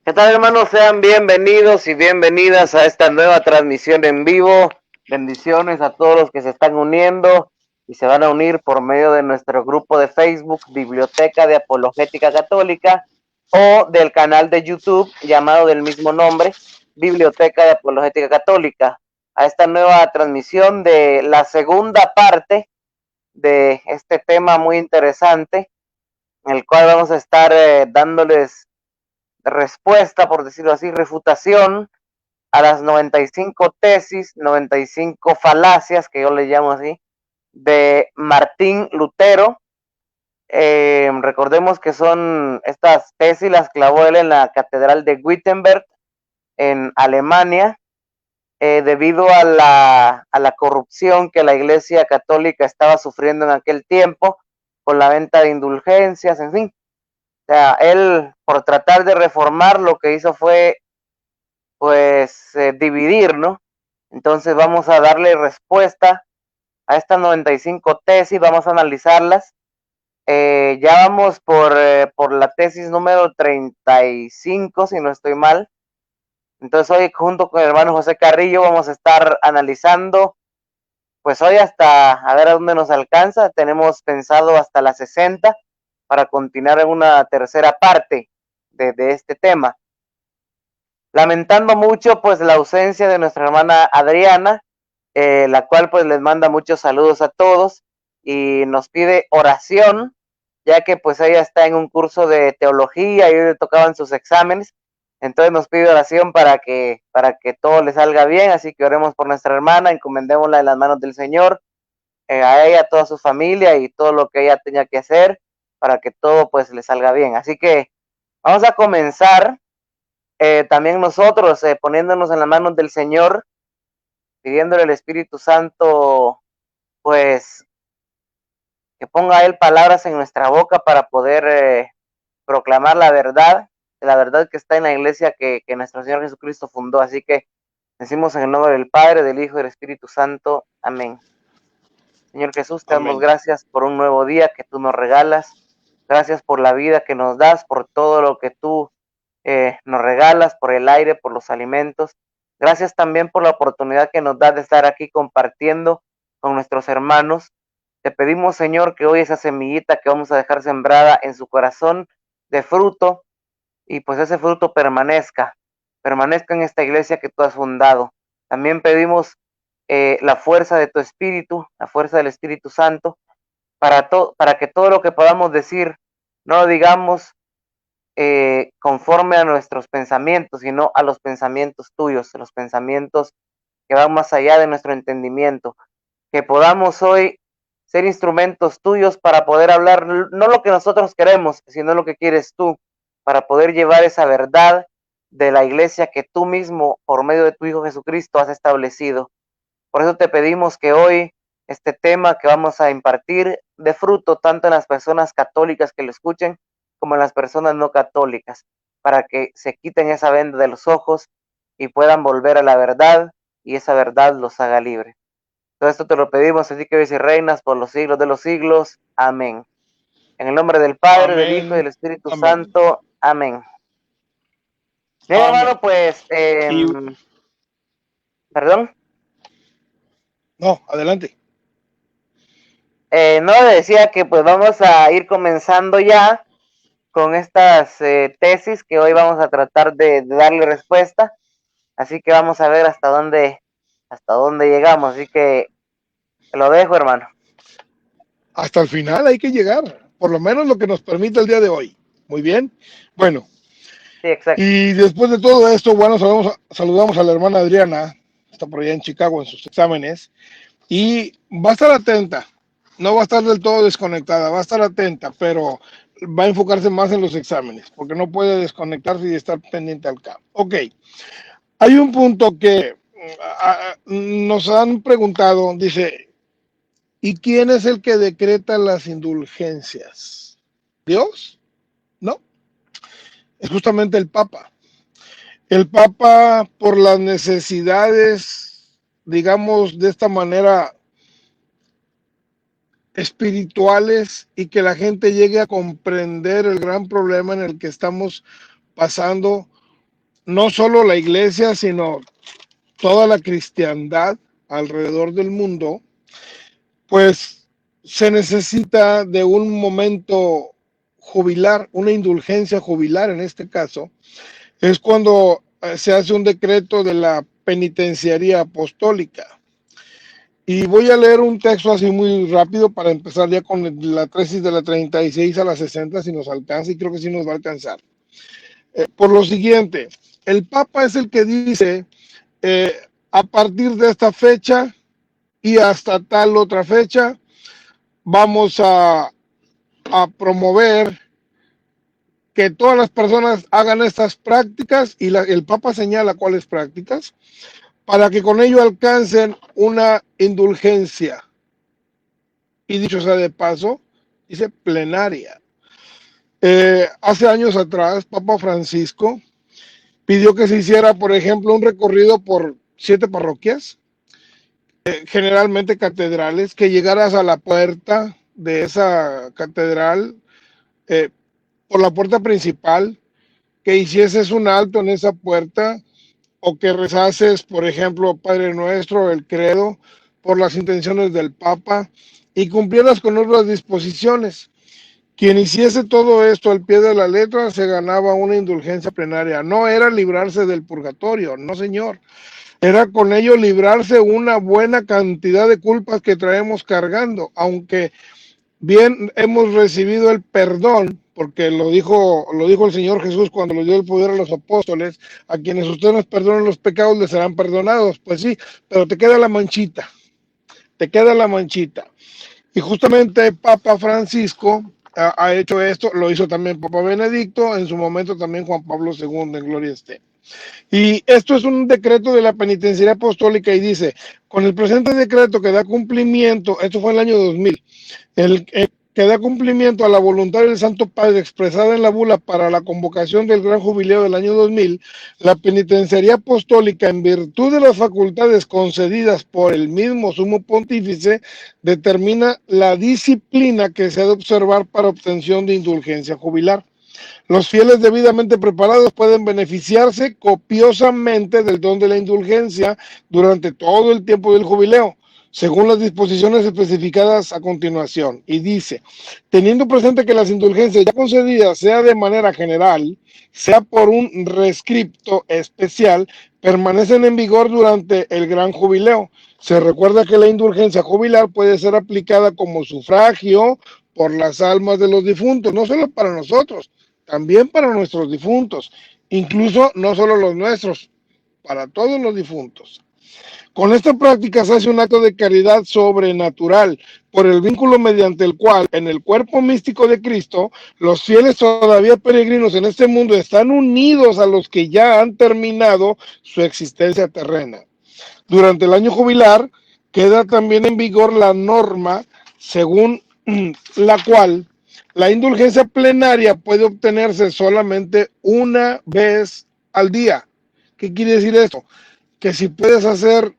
¿Qué tal, hermanos? Sean bienvenidos y bienvenidas a esta nueva transmisión en vivo. Bendiciones a todos los que se están uniendo y se van a unir por medio de nuestro grupo de Facebook, Biblioteca de Apologética Católica, o del canal de YouTube llamado del mismo nombre, Biblioteca de Apologética Católica, a esta nueva transmisión de la segunda parte de este tema muy interesante, en el cual vamos a estar dándoles respuesta, por decirlo así, refutación a las 95 tesis, 95 falacias, que yo le llamo así, de Martín Lutero. Recordemos que son estas tesis las clavó él en la Catedral de Wittenberg, en Alemania, debido a la corrupción que la Iglesia Católica estaba sufriendo en aquel tiempo, con la venta de indulgencias, en fin. O sea, él, por tratar de reformar, lo que hizo fue pues dividir, ¿no? Entonces vamos a darle respuesta a estas 95 tesis, vamos a analizarlas. Ya vamos por la tesis número 35, si no estoy mal. Entonces hoy junto con el hermano José Carrillo vamos a estar analizando, pues hoy hasta a ver a dónde nos alcanza. Tenemos pensado hasta las 60 para continuar en una tercera parte de este tema. Lamentando mucho pues la ausencia de nuestra hermana Adriana, la cual pues les manda muchos saludos a todos y nos pide oración, ya que pues ella está en un curso de teología y hoy le tocaban sus exámenes. Entonces nos pide oración para que todo le salga bien, así que oremos por nuestra hermana, encomendémosla en las manos del Señor, a ella, a toda su familia y todo lo que ella tenga que hacer para que todo pues le salga bien. Así que vamos a comenzar. También nosotros poniéndonos en las manos del Señor, pidiéndole al Espíritu Santo, pues, que ponga Él palabras en nuestra boca para poder proclamar la verdad que está en la iglesia que nuestro Señor Jesucristo fundó. Así que decimos en el nombre del Padre, del Hijo y del Espíritu Santo. Amén. Señor Jesús, te damos Amén. gracias por un nuevo día que tú nos regalas. Gracias por la vida que nos das, por todo lo que tú nos regalas, por el aire, por los alimentos. Gracias también por la oportunidad que nos das de estar aquí compartiendo con nuestros hermanos. Te pedimos, Señor, que hoy esa semillita que vamos a dejar sembrada en su corazón de fruto, y pues ese fruto permanezca en esta iglesia que tú has fundado. También pedimos la fuerza de tu espíritu, la fuerza del Espíritu Santo, para que todo lo que podamos decir no lo digamos conforme a nuestros pensamientos, sino a los pensamientos tuyos, los pensamientos que van más allá de nuestro entendimiento. Que podamos hoy ser instrumentos tuyos para poder hablar no lo que nosotros queremos, sino lo que quieres tú, para poder llevar esa verdad de la iglesia que tú mismo, por medio de tu Hijo Jesucristo, has establecido. Por eso te pedimos que hoy este tema que vamos a impartir dé fruto tanto en las personas católicas que lo escuchen como en las personas no católicas, para que se quiten esa venda de los ojos y puedan volver a la verdad y esa verdad los haga libres. Todo esto te lo pedimos, así que ves y reinas por los siglos de los siglos. Amén. En el nombre del Padre, del Hijo y Amén. del Espíritu Amén. Santo. Amén. Bien, hermano, Amén. pues, Y perdón. no, adelante. No, decía que pues vamos a ir comenzando ya con estas tesis que hoy vamos a tratar de darle respuesta. Así que vamos a ver hasta dónde llegamos. Así que te lo dejo, hermano. Hasta el final hay que llegar, por lo menos lo que nos permite el día de hoy. Muy bien. Bueno, Sí, exacto. y después de todo esto, bueno, saludamos a la hermana Adriana, está por allá en Chicago en sus exámenes, y va a estar atenta. No va a estar del todo desconectada, va a estar atenta, pero va a enfocarse más en los exámenes, porque no puede desconectarse y estar pendiente al campo. Ok, hay un punto que nos han preguntado, dice, ¿y quién es el que decreta las indulgencias? ¿Dios? No, es justamente el Papa. El Papa, por las necesidades, digamos de esta manera, espirituales y que la gente llegue a comprender el gran problema en el que estamos pasando no solo la iglesia, sino toda la cristiandad alrededor del mundo, pues se necesita de un momento jubilar, una indulgencia jubilar en este caso, es cuando se hace un decreto de la penitenciaría apostólica. Y voy a leer un texto así muy rápido para empezar ya con la tesis de la 36 a la 60, si nos alcanza, y creo que sí nos va a alcanzar. Por lo siguiente, el Papa es el que dice, a partir de esta fecha y hasta tal otra fecha, vamos a promover que todas las personas hagan estas prácticas, y el Papa señala cuáles prácticas, para que con ello alcancen una indulgencia. Y dicho sea de paso, dice plenaria. Hace años atrás, Papa Francisco pidió que se hiciera, por ejemplo, un recorrido por 7 parroquias, generalmente catedrales, que llegaras a la puerta de esa catedral, por la puerta principal, que hicieses un alto en esa puerta, o que rezases, por ejemplo, Padre Nuestro, el credo, por las intenciones del Papa, y cumplieras con otras disposiciones. Quien hiciese todo esto al pie de la letra se ganaba una indulgencia plenaria. No era librarse del purgatorio, no señor. Era con ello librarse una buena cantidad de culpas que traemos cargando, aunque bien hemos recibido el perdón, porque lo dijo el Señor Jesús cuando le dio el poder a los apóstoles: a quienes ustedes nos perdonen los pecados les serán perdonados. Pues sí, pero te queda la manchita, te queda la manchita. Y justamente Papa Francisco ha hecho esto, lo hizo también Papa Benedicto, en su momento también Juan Pablo II, en gloria esté. Y esto es un decreto de la penitenciaría apostólica, y dice: con el presente decreto que da cumplimiento, esto fue en el año 2000, que da cumplimiento a la voluntad del Santo Padre expresada en la bula para la convocación del Gran Jubileo del año 2000, la penitenciaría apostólica, en virtud de las facultades concedidas por el mismo Sumo Pontífice, determina la disciplina que se ha de observar para obtención de indulgencia jubilar. Los fieles debidamente preparados pueden beneficiarse copiosamente del don de la indulgencia durante todo el tiempo del jubileo, según las disposiciones especificadas a continuación. Y dice: teniendo presente que las indulgencias ya concedidas, sea de manera general, sea por un rescripto especial, permanecen en vigor durante el gran jubileo. Se recuerda que la indulgencia jubilar puede ser aplicada como sufragio por las almas de los difuntos, no solo para nosotros, también para nuestros difuntos, incluso no solo los nuestros, para todos los difuntos. Con esta práctica se hace un acto de caridad sobrenatural, por el vínculo mediante el cual, en el cuerpo místico de Cristo, los fieles todavía peregrinos en este mundo están unidos a los que ya han terminado su existencia terrena. Durante el año jubilar, queda también en vigor la norma según la cual la indulgencia plenaria puede obtenerse solamente una vez al día. ¿Qué quiere decir esto? Que si puedes hacer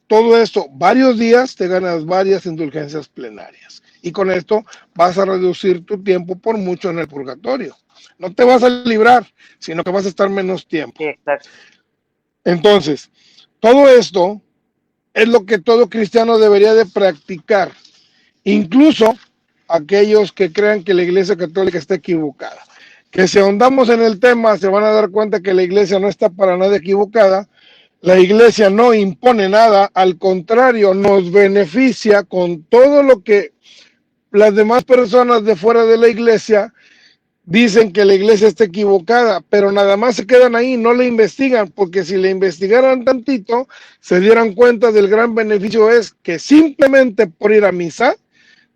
todo esto varios días, te ganas varias indulgencias plenarias. Y con esto vas a reducir tu tiempo por mucho en el purgatorio. No te vas a librar, sino que vas a estar menos tiempo. Sí, exacto. Entonces, todo esto es lo que todo cristiano debería de practicar, incluso aquellos que crean que la Iglesia Católica está equivocada. Que si ahondamos en el tema, se van a dar cuenta que la Iglesia no está para nada equivocada. La Iglesia no impone nada, al contrario, nos beneficia con todo lo que las demás personas de fuera de la Iglesia dicen que la Iglesia está equivocada, pero nada más se quedan ahí, no la investigan, porque si la investigaran tantito, se dieran cuenta del gran beneficio es que simplemente por ir a misa,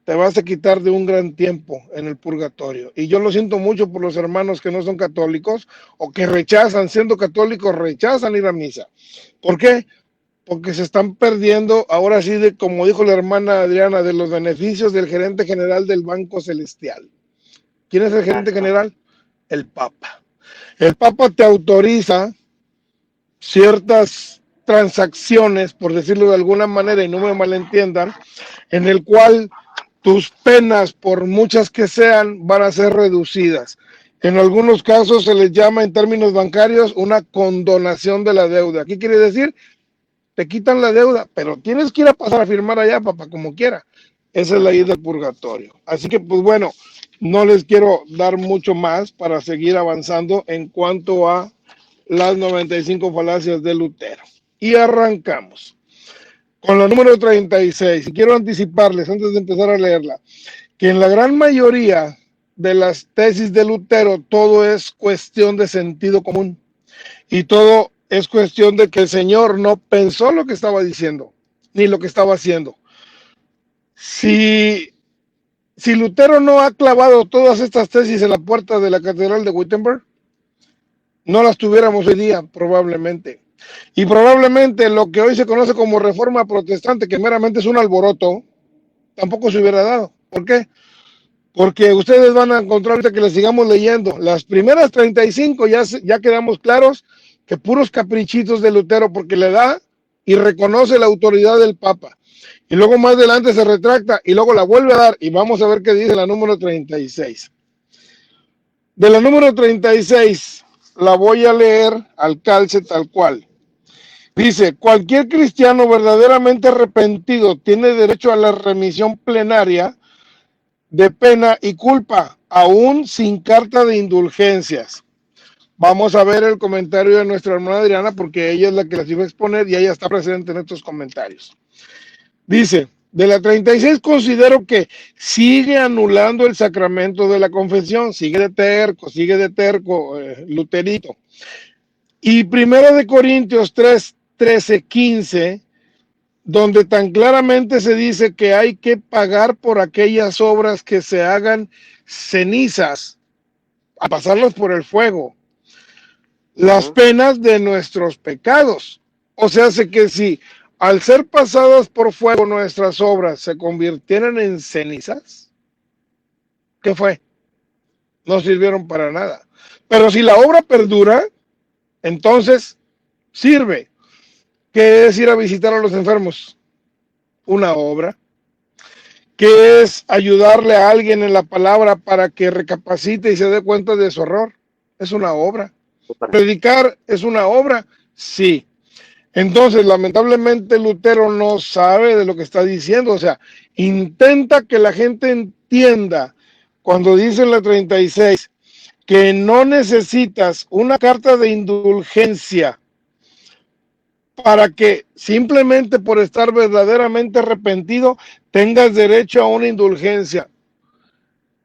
te vas a quitar de un gran tiempo en el purgatorio. Y yo lo siento mucho por los hermanos que no son católicos, o que rechazan, siendo católicos, rechazan ir a misa. ¿Por qué? Porque se están perdiendo, ahora sí, de, como dijo la hermana Adriana, de los beneficios del gerente general del Banco Celestial. ¿Quién es el gerente general? El Papa. El Papa te autoriza ciertas transacciones, por decirlo de alguna manera, y no me malentiendan, en el cual tus penas, por muchas que sean, van a ser reducidas. En algunos casos se les llama en términos bancarios una condonación de la deuda. ¿Qué quiere decir? Te quitan la deuda, pero tienes que ir a pasar a firmar allá, papá, como quiera. Esa es la ley del purgatorio. Así que, pues bueno, no les quiero dar mucho más para seguir avanzando en cuanto a las 95 falacias de Lutero. Y arrancamos con la número 36. Y quiero anticiparles, antes de empezar a leerla, que en la gran mayoría de las tesis de Lutero todo es cuestión de sentido común y todo es cuestión de que el Señor no pensó lo que estaba diciendo ni lo que estaba haciendo. Si Lutero no ha clavado todas estas tesis en la puerta de la catedral de Wittenberg, no las tuviéramos hoy día probablemente. Y probablemente lo que hoy se conoce como reforma protestante, que meramente es un alboroto, tampoco se hubiera dado. ¿Por qué? Porque ustedes van a encontrar que les sigamos leyendo. Las primeras 35 ya quedamos claros que puros caprichitos de Lutero, porque le da y reconoce la autoridad del Papa. Y luego más adelante se retracta y luego la vuelve a dar. Y vamos a ver qué dice la número 36. De la número 36 la voy a leer al calce tal cual. Dice, cualquier cristiano verdaderamente arrepentido tiene derecho a la remisión plenaria de pena y culpa, aún sin carta de indulgencias. Vamos a ver el comentario de nuestra hermana Adriana, porque ella es la que las iba a exponer y ella está presente en estos comentarios. Dice, de la 36 considero que sigue anulando el sacramento de la confesión, sigue de terco, Luterito. Y primero de Corintios 3, 13, 15, donde tan claramente se dice que hay que pagar por aquellas obras que se hagan cenizas, a pasarlas por el fuego, las penas de nuestros pecados. O sea, hace que si al ser pasadas por fuego nuestras obras se convirtieran en cenizas, ¿qué fue? No sirvieron para nada. Pero si la obra perdura, entonces sirve. ¿Qué es ir a visitar a los enfermos? Una obra. ¿Qué es ayudarle a alguien en la palabra para que recapacite y se dé cuenta de su error? Es una obra. ¿Predicar es una obra? Sí. Entonces, lamentablemente, Lutero no sabe de lo que está diciendo. O sea, intenta que la gente entienda cuando dice en la 36 que no necesitas una carta de indulgencia para que simplemente por estar verdaderamente arrepentido tengas derecho a una indulgencia.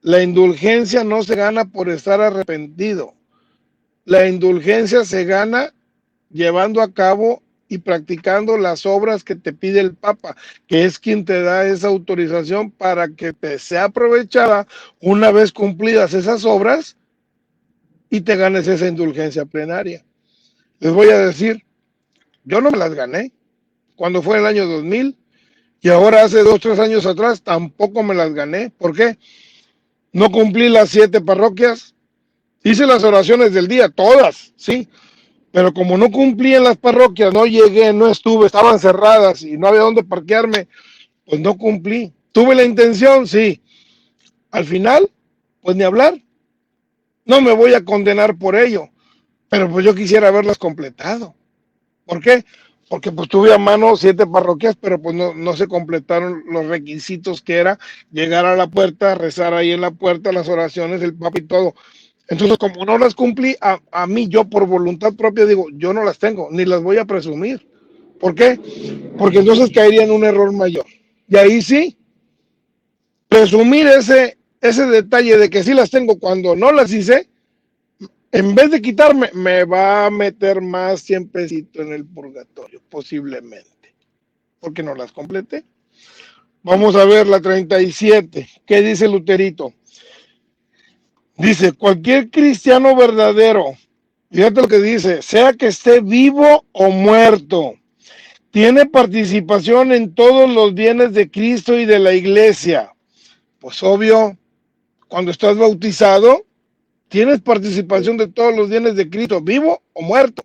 La indulgencia no se gana por estar arrepentido. La indulgencia se gana llevando a cabo y practicando las obras que te pide el Papa, que es quien te da esa autorización para que te sea aprovechada una vez cumplidas esas obras y te ganes esa indulgencia plenaria. Les voy a decir, yo no me las gané cuando fue el año 2000 y ahora hace 2 o 3 años atrás tampoco me las gané. ¿Por qué? No cumplí las 7 parroquias, hice las oraciones del día, todas, sí, pero como no cumplí en las parroquias, no llegué, no estuve, estaban cerradas y no había dónde parquearme, pues no cumplí. ¿Tuve la intención? Sí. Al final, pues ni hablar. No me voy a condenar por ello, pero pues yo quisiera haberlas completado. ¿Por qué? Porque pues tuve a mano 7 parroquias, pero pues no se completaron los requisitos que era llegar a la puerta, rezar ahí en la puerta, las oraciones, el Papa y todo. Entonces, como no las cumplí, a mí yo por voluntad propia digo, yo no las tengo, ni las voy a presumir. ¿Por qué? Porque entonces caería en un error mayor. Y ahí sí, presumir ese detalle de que sí las tengo cuando no las hice, en vez de quitarme, me va a meter más tiempecito en el purgatorio, posiblemente, porque no las completé. Vamos a ver la 37. ¿Qué dice Luterito? Dice, cualquier cristiano verdadero, fíjate lo que dice, sea que esté vivo o muerto, tiene participación en todos los bienes de Cristo y de la iglesia. Pues obvio, cuando estás bautizado, tienes participación de todos los bienes de Cristo, vivo o muerto.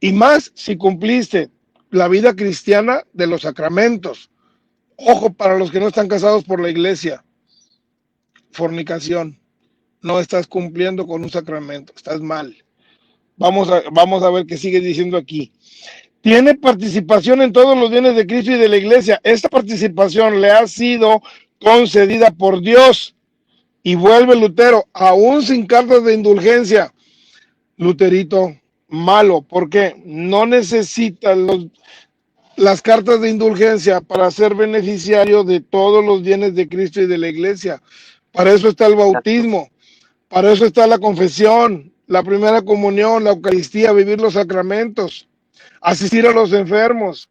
Y más si cumpliste la vida cristiana de los sacramentos. Ojo para los que no están casados por la iglesia. Fornicación. no estás cumpliendo con un sacramento, estás mal. Vamos a ver qué sigue diciendo aquí. Tiene participación en todos los bienes de Cristo y de la iglesia. Esta participación le ha sido concedida por Dios. Y vuelve Lutero, aún sin cartas de indulgencia. Luterito, malo, porque no necesita las cartas de indulgencia para ser beneficiario de todos los bienes de Cristo y de la iglesia. Para eso está el bautismo, para eso está la confesión, la primera comunión, la Eucaristía, vivir los sacramentos, asistir a los enfermos,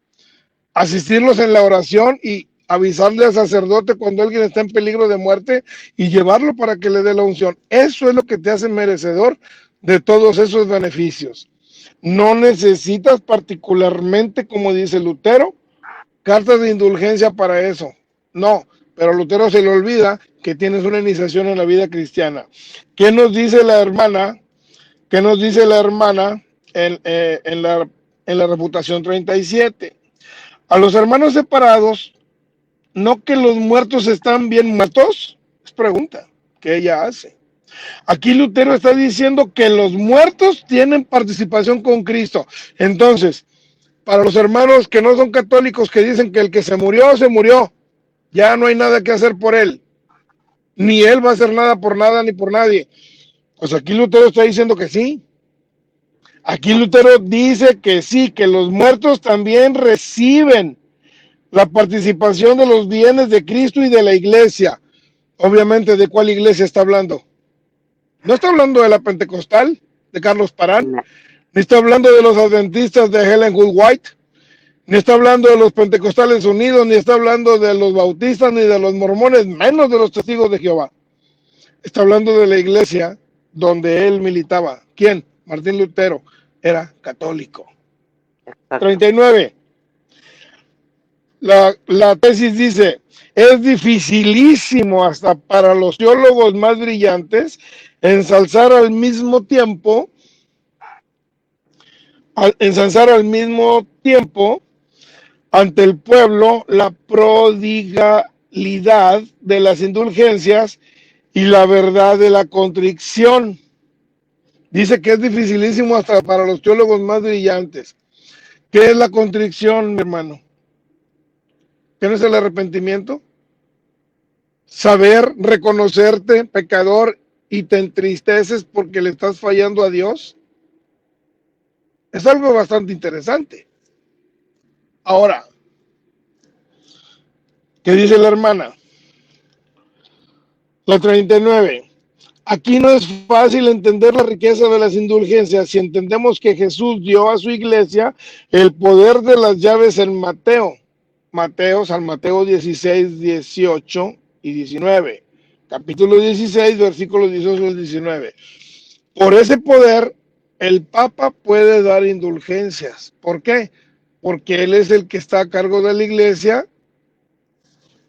asistirlos en la oración y avisarle al sacerdote cuando alguien está en peligro de muerte y llevarlo para que le dé la unción. Eso es lo que te hace merecedor de todos esos beneficios. No necesitas particularmente, como dice Lutero, cartas de indulgencia para eso. No, pero a Lutero se le olvida que tienes una iniciación en la vida cristiana. ¿Qué nos dice la hermana? ¿Qué nos dice la hermana en la Reputación 37? A los hermanos separados, ¿no que los muertos están bien muertos? Es pregunta que ella hace. Aquí Lutero está diciendo que los muertos tienen participación con Cristo. Entonces, para los hermanos que no son católicos, que dicen que el que se murió, ya no hay nada que hacer por él, ni él va a hacer nada por nada ni por nadie. Pues aquí Lutero está diciendo que sí. Aquí Lutero dice que sí, que los muertos también reciben la participación de los bienes de Cristo y de la iglesia. Obviamente, ¿de cuál iglesia está hablando? No está hablando de la pentecostal, de Carlos Parán, ni está hablando de los adventistas de Helen Good White, ni está hablando de los pentecostales unidos, ni está hablando de los bautistas, ni de los mormones, menos de los testigos de Jehová. Está hablando de la iglesia donde él militaba. ¿Quién? Martín Lutero. Era católico. 39. La tesis dice, es dificilísimo hasta para los teólogos más brillantes ensalzar al mismo tiempo ante el pueblo la prodigalidad de las indulgencias y la verdad de la contrición. Dice que es dificilísimo hasta para los teólogos más brillantes. ¿Qué es la contrición, mi hermano? ¿Qué no es el arrepentimiento? Saber reconocerte pecador y te entristeces porque le estás fallando a Dios. Es algo bastante interesante. Ahora, ¿qué dice la hermana? La 39. Aquí no es fácil entender la riqueza de las indulgencias si entendemos que Jesús dio a su iglesia el poder de las llaves en San Mateo 16, 18 y 19. Capítulo 16, versículos 18 al 19. Por ese poder, el Papa puede dar indulgencias. ¿Por qué? Porque él es el que está a cargo de la iglesia.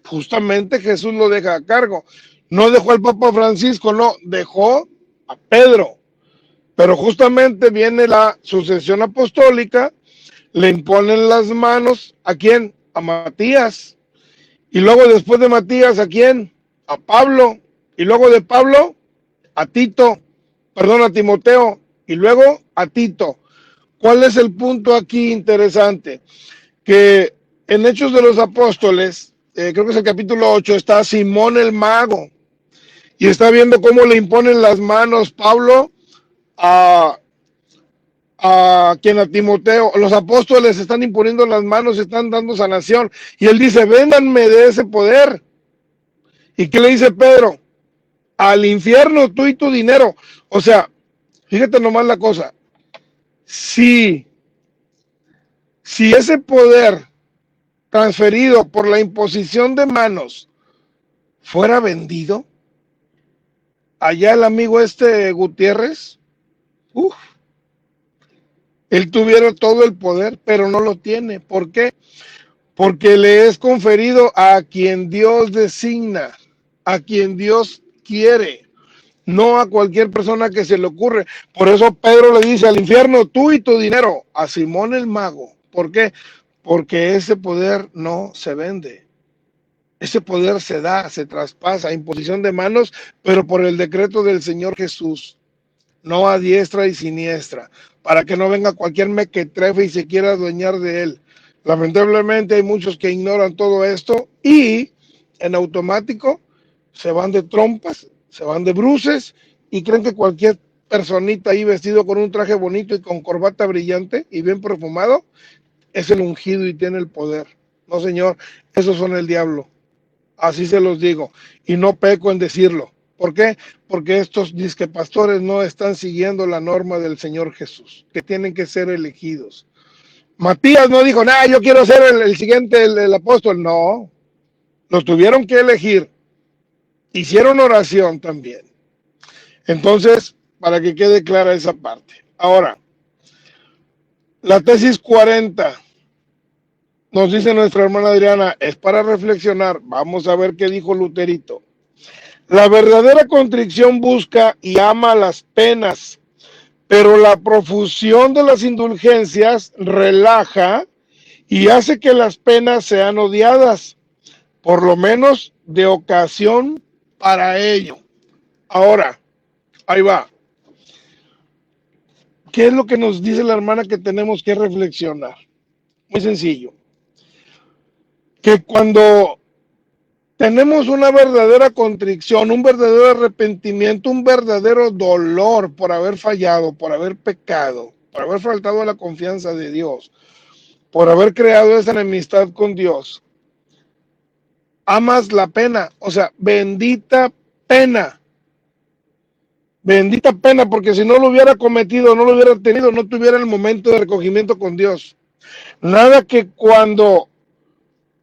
Justamente Jesús lo deja a cargo. No dejó al Papa Francisco, no, dejó a Pedro. Pero justamente viene la sucesión apostólica, le imponen las manos, ¿a quién? A Matías. Y luego después de Matías, ¿a quién? A Pablo. Y luego de Pablo, a Timoteo. Y luego a Tito. ¿Cuál es el punto aquí interesante? Que en Hechos de los Apóstoles, creo que es el capítulo 8, está Simón el mago. Y está viendo cómo le imponen las manos Pablo a Timoteo. Los apóstoles están imponiendo las manos, están dando sanación. Y él dice, véndanme de ese poder. ¿Y qué le dice Pedro? Al infierno tú y tu dinero. O sea, fíjate nomás la cosa. Si ese poder transferido por la imposición de manos fuera vendido, allá el amigo Gutiérrez, él tuviera todo el poder, pero no lo tiene. ¿Por qué? Porque le es conferido a quien Dios designa, a quien Dios quiere, no a cualquier persona que se le ocurre. Por eso Pedro le dice al infierno, tú y tu dinero, a Simón el mago. ¿Por qué? Porque ese poder no se vende. Ese poder se da, se traspasa, imposición de manos, pero por el decreto del Señor Jesús, no a diestra y siniestra, para que no venga cualquier mequetrefe y se quiera adueñar de él. Lamentablemente hay muchos que ignoran todo esto y en automático se van de trompas, se van de bruces y creen que cualquier personita ahí vestido con un traje bonito y con corbata brillante y bien perfumado es el ungido y tiene el poder. No, señor, esos son el diablo. Así se los digo. Y no peco en decirlo. ¿Por qué? Porque estos disquepastores no están siguiendo la norma del Señor Jesús, que tienen que ser elegidos. Matías no dijo, nada, yo quiero ser el siguiente, el apóstol. No, los tuvieron que elegir. Hicieron oración también. Entonces, para que quede clara esa parte. Ahora, la tesis 40, nos dice nuestra hermana Adriana, es para reflexionar. Vamos a ver qué dijo Luterito. La verdadera contrición busca y ama las penas, pero la profusión de las indulgencias relaja y hace que las penas sean odiadas, por lo menos de ocasión para ello. Ahora, ahí va. ¿Qué es lo que nos dice la hermana que tenemos que reflexionar? Muy sencillo. Que cuando tenemos una verdadera contrición, un verdadero arrepentimiento, un verdadero dolor por haber fallado, por haber pecado, por haber faltado a la confianza de Dios, por haber creado esa enemistad con Dios. Amas la pena, o sea, bendita pena. Bendita pena, porque si no lo hubiera cometido, no lo hubiera tenido, no tuviera el momento de recogimiento con Dios. Nada que cuando,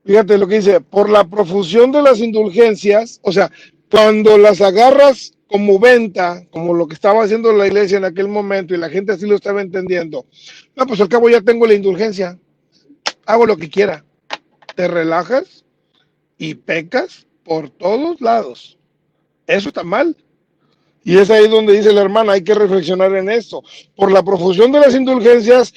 fíjate lo que dice, por la profusión de las indulgencias, o sea, cuando las agarras como venta, como lo que estaba haciendo la iglesia en aquel momento y la gente así lo estaba entendiendo, no, pues al cabo ya tengo la indulgencia, hago lo que quiera, te relajas y pecas por todos lados. Eso está mal. Y es ahí donde dice la hermana, hay que reflexionar en esto. Por la profusión de las indulgencias,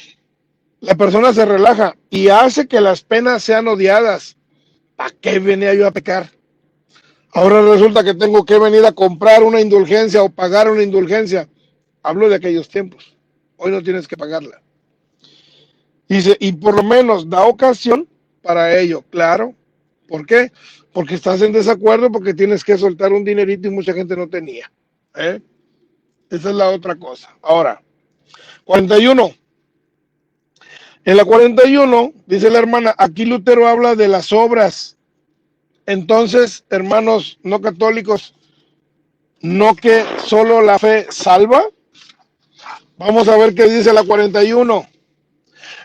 la persona se relaja y hace que las penas sean odiadas. ¿Para qué venía yo a pecar? Ahora resulta que tengo que venir a comprar una indulgencia o pagar una indulgencia. Hablo de aquellos tiempos. Hoy no tienes que pagarla. Dice, y por lo menos da ocasión para ello. Claro. ¿Por qué? Porque estás en desacuerdo, porque tienes que soltar un dinerito y mucha gente no tenía. ¿Eh? Esa es la otra cosa. Ahora, 41. En la 41, dice la hermana, aquí Lutero habla de las obras. Entonces, hermanos no católicos, no que solo la fe salva. Vamos a ver qué dice la 41.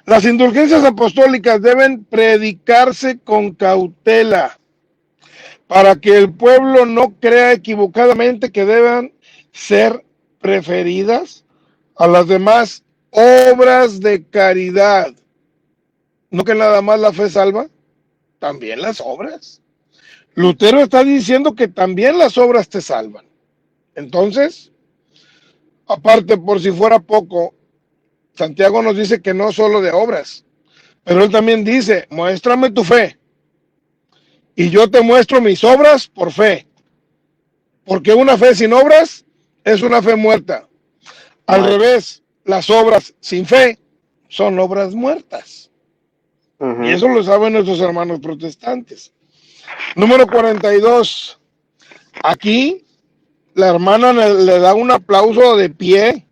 Las indulgencias apostólicas deben predicarse con cautela para que el pueblo no crea equivocadamente que deban ser preferidas a las demás obras de caridad. No que nada más la fe salva, también las obras. Lutero está diciendo que también las obras te salvan. Entonces, aparte, por si fuera poco, Santiago nos dice que no solo de obras, pero él también dice, muéstrame tu fe y yo te muestro mis obras por fe, porque una fe sin obras es una fe muerta. Al revés, las obras sin fe son obras muertas. Y eso lo saben nuestros hermanos protestantes. Número 42. Aquí la hermana le da un aplauso de pie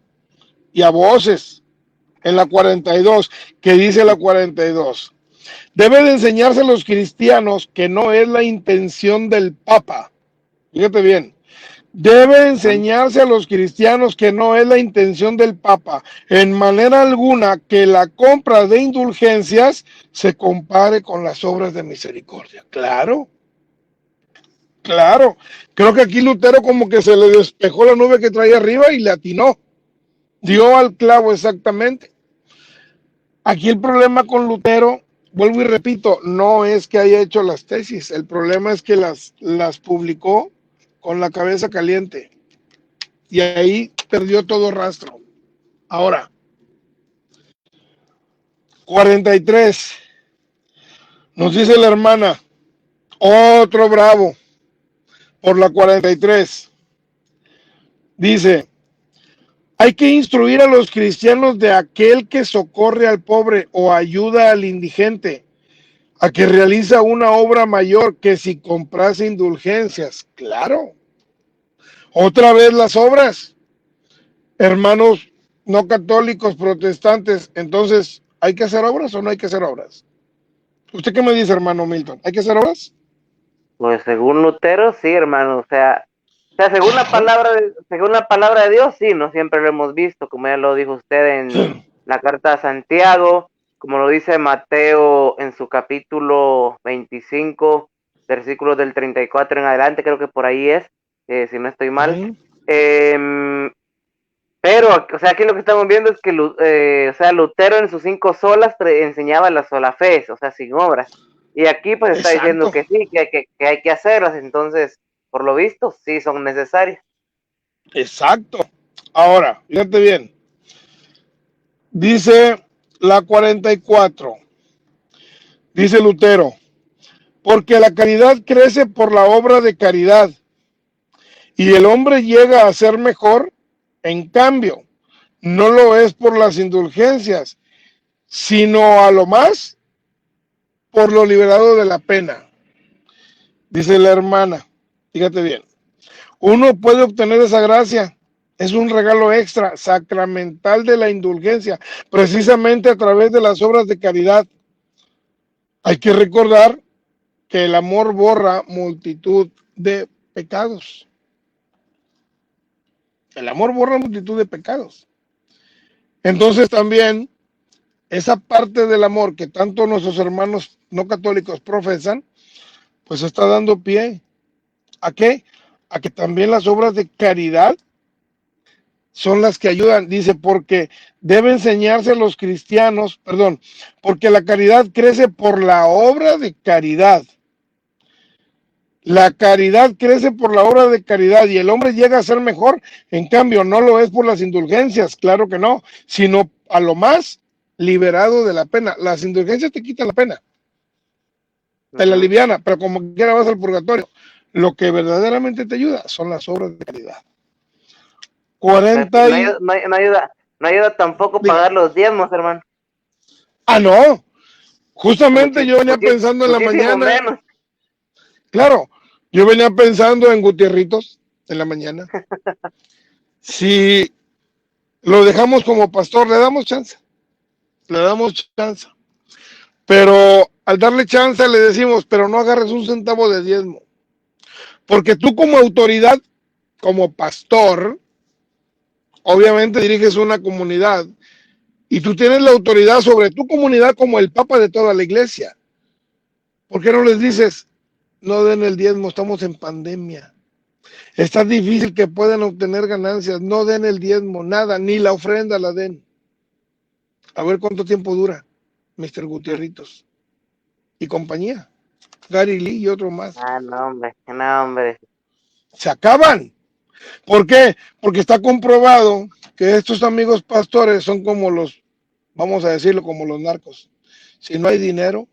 y a voces en la 42, que dice la 42. Debe de enseñarse a los cristianos que no es la intención del Papa. Fíjate bien. Debe enseñarse a los cristianos que no es la intención del Papa en manera alguna que la compra de indulgencias se compare con las obras de misericordia. Claro, claro. Creo que aquí Lutero como que se le despejó la nube que traía arriba y le atinó. Dio al clavo exactamente. Aquí el problema con Lutero, vuelvo y repito, no es que haya hecho las tesis. El problema es que las publicó con la cabeza caliente. Y ahí perdió todo rastro. Ahora, 43. Nos dice la hermana, Otro bravo, por la 43. Dice, hay que instruir a los cristianos de aquel que socorre al pobre o ayuda al indigente, a que realiza una obra mayor que si comprase indulgencias. Claro. Otra vez las obras. Hermanos no católicos, protestantes, entonces, ¿hay que hacer obras o no hay que hacer obras? ¿Usted qué me dice, hermano Milton? ¿Hay que hacer obras? Pues según Lutero, sí, hermano, o sea, según la palabra de Dios, sí, no siempre lo hemos visto, como ya lo dijo usted en la carta a Santiago, como lo dice Mateo en su capítulo 25, versículos del 34 en adelante, creo que por ahí es, si no estoy mal. Em, pero, o sea, aquí lo que estamos viendo es que, o sea, Lutero en sus 5 solas enseñaba la sola fe, o sea, sin obras. Y aquí pues está diciendo Exacto, que sí, que hay que hacerlas, entonces, por lo visto, sí son necesarias. exacto. Ahora, fíjate bien, dice la 44, dice Lutero, porque la caridad crece por la obra de caridad y el hombre llega a ser mejor, en cambio, no lo es por las indulgencias, sino a lo más por lo liberado de la pena. Dice la hermana, fíjate bien, uno puede obtener esa gracia, es un regalo extra, sacramental de la indulgencia, precisamente a través de las obras de caridad. Hay que recordar que el amor borra multitud de pecados. El amor borra multitud de pecados. Entonces también esa parte del amor que tanto nuestros hermanos no católicos profesan, pues está dando pie ¿a qué? A que también las obras de caridad son las que ayudan. Dice, porque debe enseñarse a los cristianos, perdón, porque la caridad crece por la obra de caridad. La caridad crece por la obra de caridad y el hombre llega a ser mejor. En cambio, no lo es por las indulgencias, claro que no, sino a lo más liberado de la pena. Las indulgencias te quitan la pena, te la Ujú. aliviana, pero como quiera vas al purgatorio. Lo que verdaderamente te ayuda son las obras de caridad. Exacto. 40 No y... ayuda, no ayuda tampoco Diga, pagar los diezmos, hermano. no, justamente yo venía pensando en la Muchísimo mañana, menos. claro, yo venía pensando en Gutierritos en la mañana. Si lo dejamos como pastor, le damos chance. Pero al darle chance le decimos, pero no agarres un centavo de diezmo. Porque tú como autoridad, como pastor, obviamente diriges una comunidad y tú tienes la autoridad sobre tu comunidad como el papa de toda la iglesia. ¿Por qué no les Ujú. dices, no den el diezmo, estamos en pandemia? Está difícil que puedan obtener ganancias, no den el diezmo, nada, ni la ofrenda la den. A ver cuánto tiempo dura, Mr. Gutierritos y compañía, Gary Lee y otro más. Ah, no, hombre, no, hombre. Se acaban. ¿Por qué? Porque está comprobado que estos amigos pastores son como los, vamos a decirlo, como los narcos. Si no hay dinero,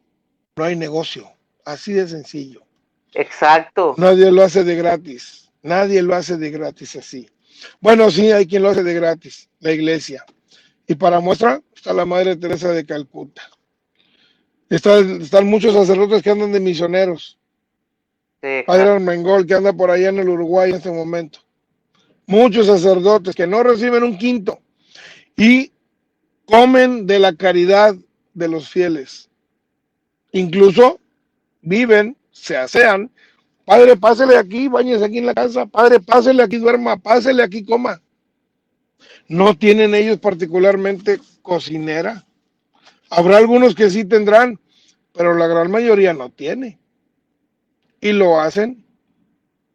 no hay negocio. Así de sencillo. Exacto. Nadie lo hace de gratis. Nadie lo hace de gratis así. Bueno, sí, hay quien lo hace de gratis, la iglesia. Y para muestra está la Madre Teresa de Calcuta. Están muchos sacerdotes que andan de misioneros. Sí, Padre exacto. Armengol, que anda por allá en el Uruguay en este momento. Muchos sacerdotes que no reciben un quinto y comen de la caridad de los fieles. Incluso viven, se asean. Padre, pásele aquí, bañese aquí en la casa. Padre, pásele aquí, duerma. Pásele aquí, coma. No tienen ellos particularmente cocinera. Habrá algunos que sí tendrán, pero la gran mayoría no tiene. Y lo hacen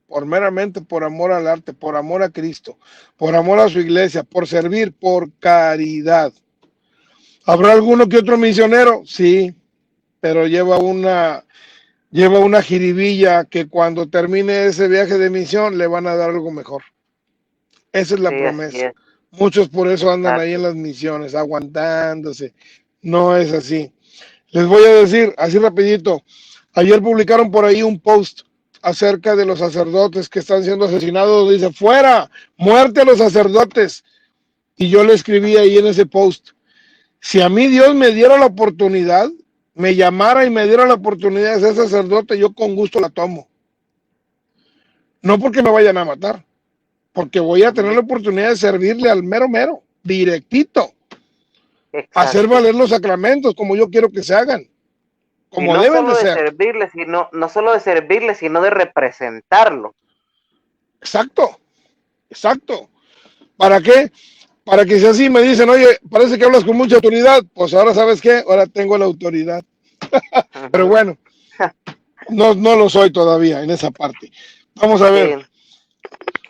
por meramente por amor al arte, por amor a Cristo, por amor a su iglesia, por servir, por caridad. ¿Habrá alguno que otro misionero? Sí, pero lleva una jiribilla que cuando termine ese viaje de misión le van a dar algo mejor. Esa es la Sí, así promesa. es. Muchos por eso andan ahí en Exacto. las misiones, aguantándose. No es así. Les voy a decir, así rapidito, Ayer publicaron por ahí un post acerca de los sacerdotes que están siendo asesinados. Dice, fuera, muerte a los sacerdotes. Y yo le escribí ahí en ese post, si a mí Dios me diera la oportunidad, me llamara y me diera la oportunidad de ser sacerdote, yo con gusto la tomo. No porque me vayan a matar, porque voy a tener la oportunidad de servirle al mero mero, directito, hacer Exacto. valer los sacramentos como yo quiero que se hagan, Y como no deben de solo de ser. servirle, sino, no solo de servirle, sino de representarlo. Exacto, exacto. ¿Para qué? Para que si así me dicen, oye, parece que hablas con mucha autoridad, pues ahora sabes qué, ahora tengo la autoridad. Pero Ujú. bueno, no lo soy todavía en esa parte. Vamos a ver,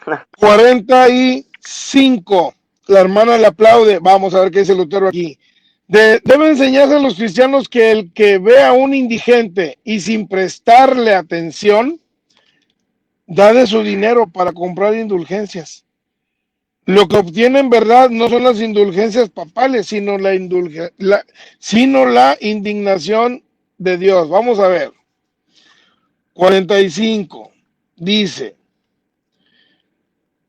Sí. 45. La hermana le aplaude. Vamos a ver qué dice Lutero aquí. Debe enseñarse a los cristianos que el que ve a un indigente y sin prestarle atención, da de su dinero para comprar indulgencias. Lo que obtiene en verdad no son las indulgencias papales, sino sino la indignación de Dios. Vamos a ver. 45. Dice,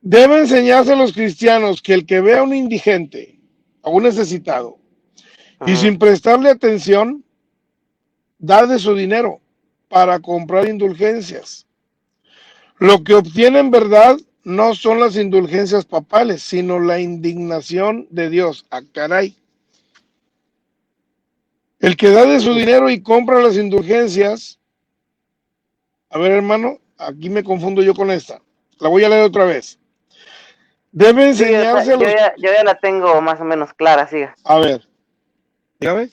debe enseñarse a los cristianos que el que ve a un indigente, a un necesitado, y Ujú. sin prestarle atención, da de su dinero para comprar indulgencias. Lo que obtiene en verdad no son las indulgencias papales, sino la indignación de Dios. ¡Ah, caray! El que da de su dinero y compra las indulgencias, a ver hermano, aquí me confundo yo con esta. La voy a leer otra vez. Debe Sí, o sea, enseñarse a los... yo ya la tengo más o menos clara, sí. A ver, dígame.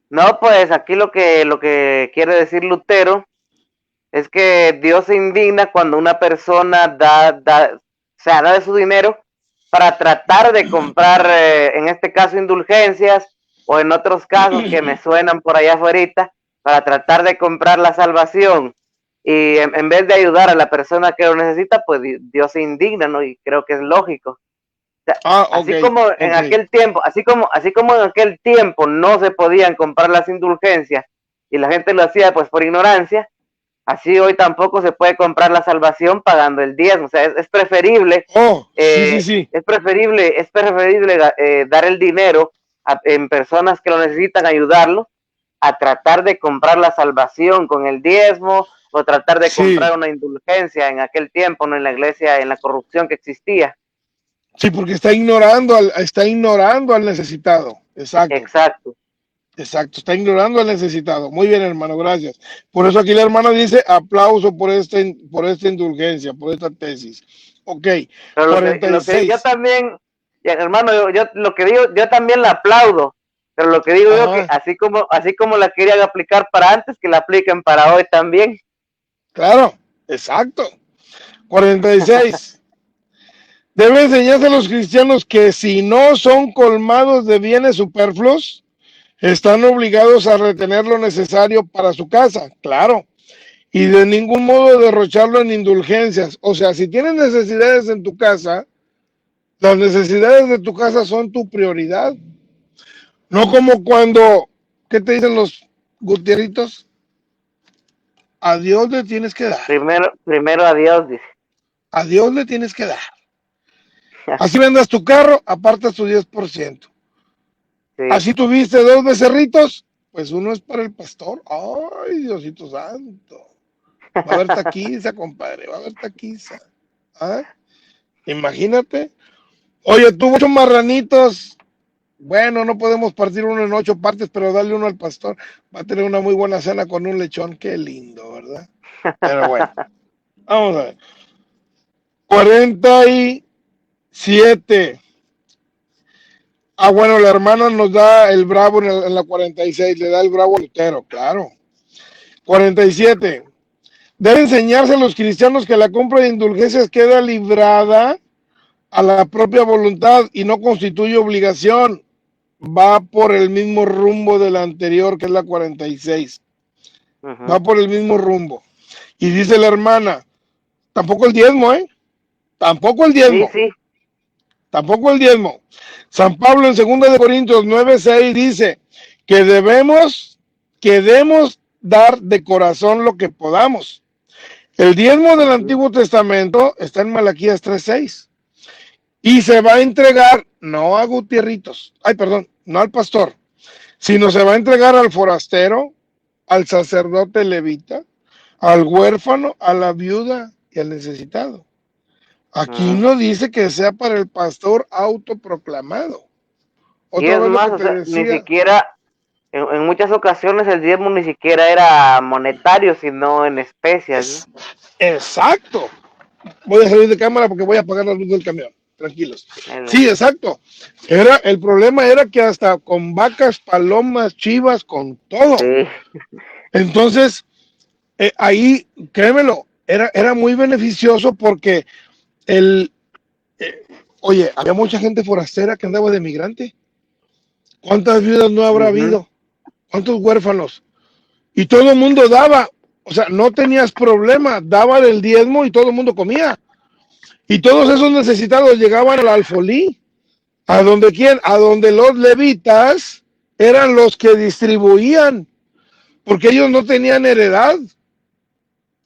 No, pues aquí lo que quiere decir Lutero es que Dios se indigna cuando una persona o sea, da de su dinero para tratar de comprar, en este caso, indulgencias, o en otros casos que me suenan por allá afuera, para tratar de comprar la salvación. Y en vez de ayudar a la persona que lo necesita, pues Dios se indigna, ¿no? Y creo que es lógico. Sea, Ah, ok, así como en ok. aquel tiempo, así como en aquel tiempo no se podían comprar las indulgencias y la gente lo hacía pues por ignorancia, así hoy tampoco se puede comprar la salvación pagando el diezmo. O sea, es preferible, Oh, sí, sí, sí. dar el dinero en personas que lo necesitan, ayudarlo, a tratar de comprar la salvación con el diezmo o tratar de Sí, comprar una indulgencia en aquel tiempo, no en la iglesia, en la corrupción que existía. sí, porque está ignorando al necesitado. Exacto, Exacto. exacto, está ignorando al necesitado. Muy bien, hermano, gracias. Por eso aquí la hermana dice aplauso por esta indulgencia, por esta tesis. Ok, Pero lo que yo 46. también, hermano, yo lo que digo, yo también la aplaudo, pero lo que digo yo que Ajá, así como la querían aplicar para antes, que la apliquen para hoy también. claro, exacto. 46. Debe enseñarse a los cristianos que si no son colmados de bienes superfluos, están obligados a retener lo necesario para su casa, claro, y de ningún modo derrocharlo en indulgencias. O sea, si tienes necesidades en tu casa, las necesidades de tu casa son tu prioridad. No como cuando, ¿qué te dicen los gutieritos? A Dios le tienes que dar, Primero a Dios, dice. a Dios le tienes que dar. Así vendas tu carro, apartas tu 10%. Sí. Así tuviste dos becerritos, pues uno es para el pastor. Ay, Diosito santo. Va a haber taquiza, compadre, va a haber taquiza. ¿Ah? Imagínate. Oye, tuvo 8 marranitos. Bueno, no podemos partir uno en 8 partes, pero darle uno al pastor. Va a tener una muy buena cena con un lechón. Qué lindo, ¿verdad? Pero bueno, vamos a ver. 47. Ah, bueno, la hermana nos da el bravo en la 46. Le da el bravo a Lutero, claro. 47. Debe enseñarse a los cristianos que la compra de indulgencias queda librada a la propia voluntad y no constituye obligación. Va por el mismo rumbo de la anterior, que es la 46. Va Ujú. por el mismo rumbo. Y dice la hermana, tampoco el diezmo, ¿eh? Tampoco el Sí, diezmo. sí. Tampoco el diezmo. San Pablo en 2 de Corintios 9:6 dice que debemos dar de corazón lo que podamos. El diezmo del Antiguo Testamento está en Malaquías 3:6 y se va a entregar no a Gutierritos, no al pastor, sino se va a entregar al forastero, al sacerdote levita, al huérfano, a la viuda y al necesitado. Aquí no dice que sea para el pastor autoproclamado. Y Otra es vez lo más, que o te sea, ni decía. siquiera, en muchas ocasiones el diezmo ni siquiera era monetario, sino en especias, ¿no? Exacto. Voy a salir de cámara porque voy a apagar la luz del camión. Tranquilos. Sí, exacto. El problema era que hasta con vacas, palomas, chivas, con todo. Sí. Entonces, ahí, créemelo, era muy beneficioso porque oye, había mucha gente forastera que andaba de migrante. ¿Cuántas viudas no habrá habido? ¿Cuántos huérfanos? Y todo el mundo daba, o sea, no tenías problema, daban el diezmo y todo el mundo comía. Y todos esos necesitados llegaban al alfolí, a donde quién, a donde los levitas eran los que distribuían, porque ellos no tenían heredad.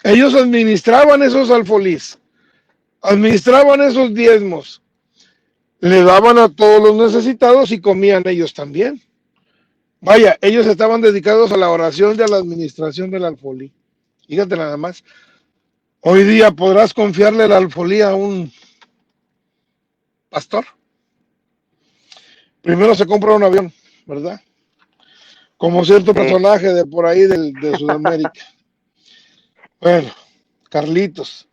Ellos administraban esos alfolís, administraban esos diezmos, le daban a todos los necesitados y comían ellos también. Vaya, ellos estaban dedicados a la oración y a la administración del alfolí. Fíjate nada más. Hoy día podrás confiarle la alfolía a un pastor. Primero se compra un avión, ¿verdad? Como cierto personaje de por ahí de Sudamérica. Bueno, Carlitos.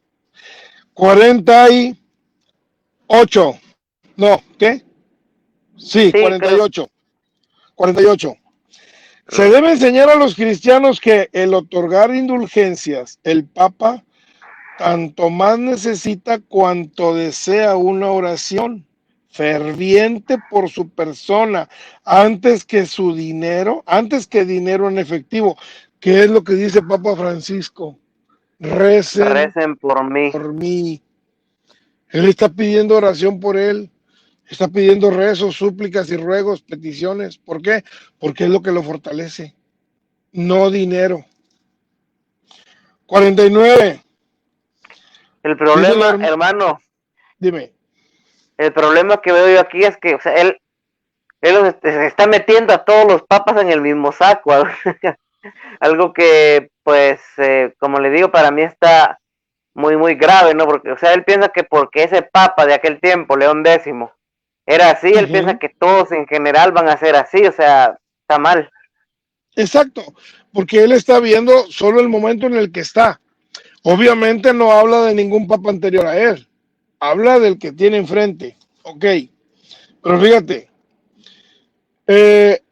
48. No, ¿qué? Sí, Sí, creo. 48. 48. Se debe enseñar a los cristianos que el otorgar indulgencias, el Papa tanto más necesita cuanto desea una oración ferviente por su persona, antes que su dinero, antes que dinero en efectivo, que es lo que dice Papa Francisco. Recen por mí. por mí. Él está pidiendo oración por él, está pidiendo rezos, súplicas y ruegos, peticiones. ¿Por qué? Porque es lo que lo fortalece, no dinero. 49. El Dice problema, hermano, dime. el problema que veo yo aquí es que, o sea, él se está metiendo a todos los papas en el mismo saco. Algo que, pues, como le digo, para mí está muy, muy grave, ¿no? Porque, o sea, él piensa que porque ese papa de aquel tiempo, León X, era así, él piensa que todos en general van a ser así, o sea, está mal. Exacto, porque él está viendo solo el momento en el que está. Obviamente no habla de ningún papa anterior a él, habla del que tiene enfrente. Ok, pero fíjate,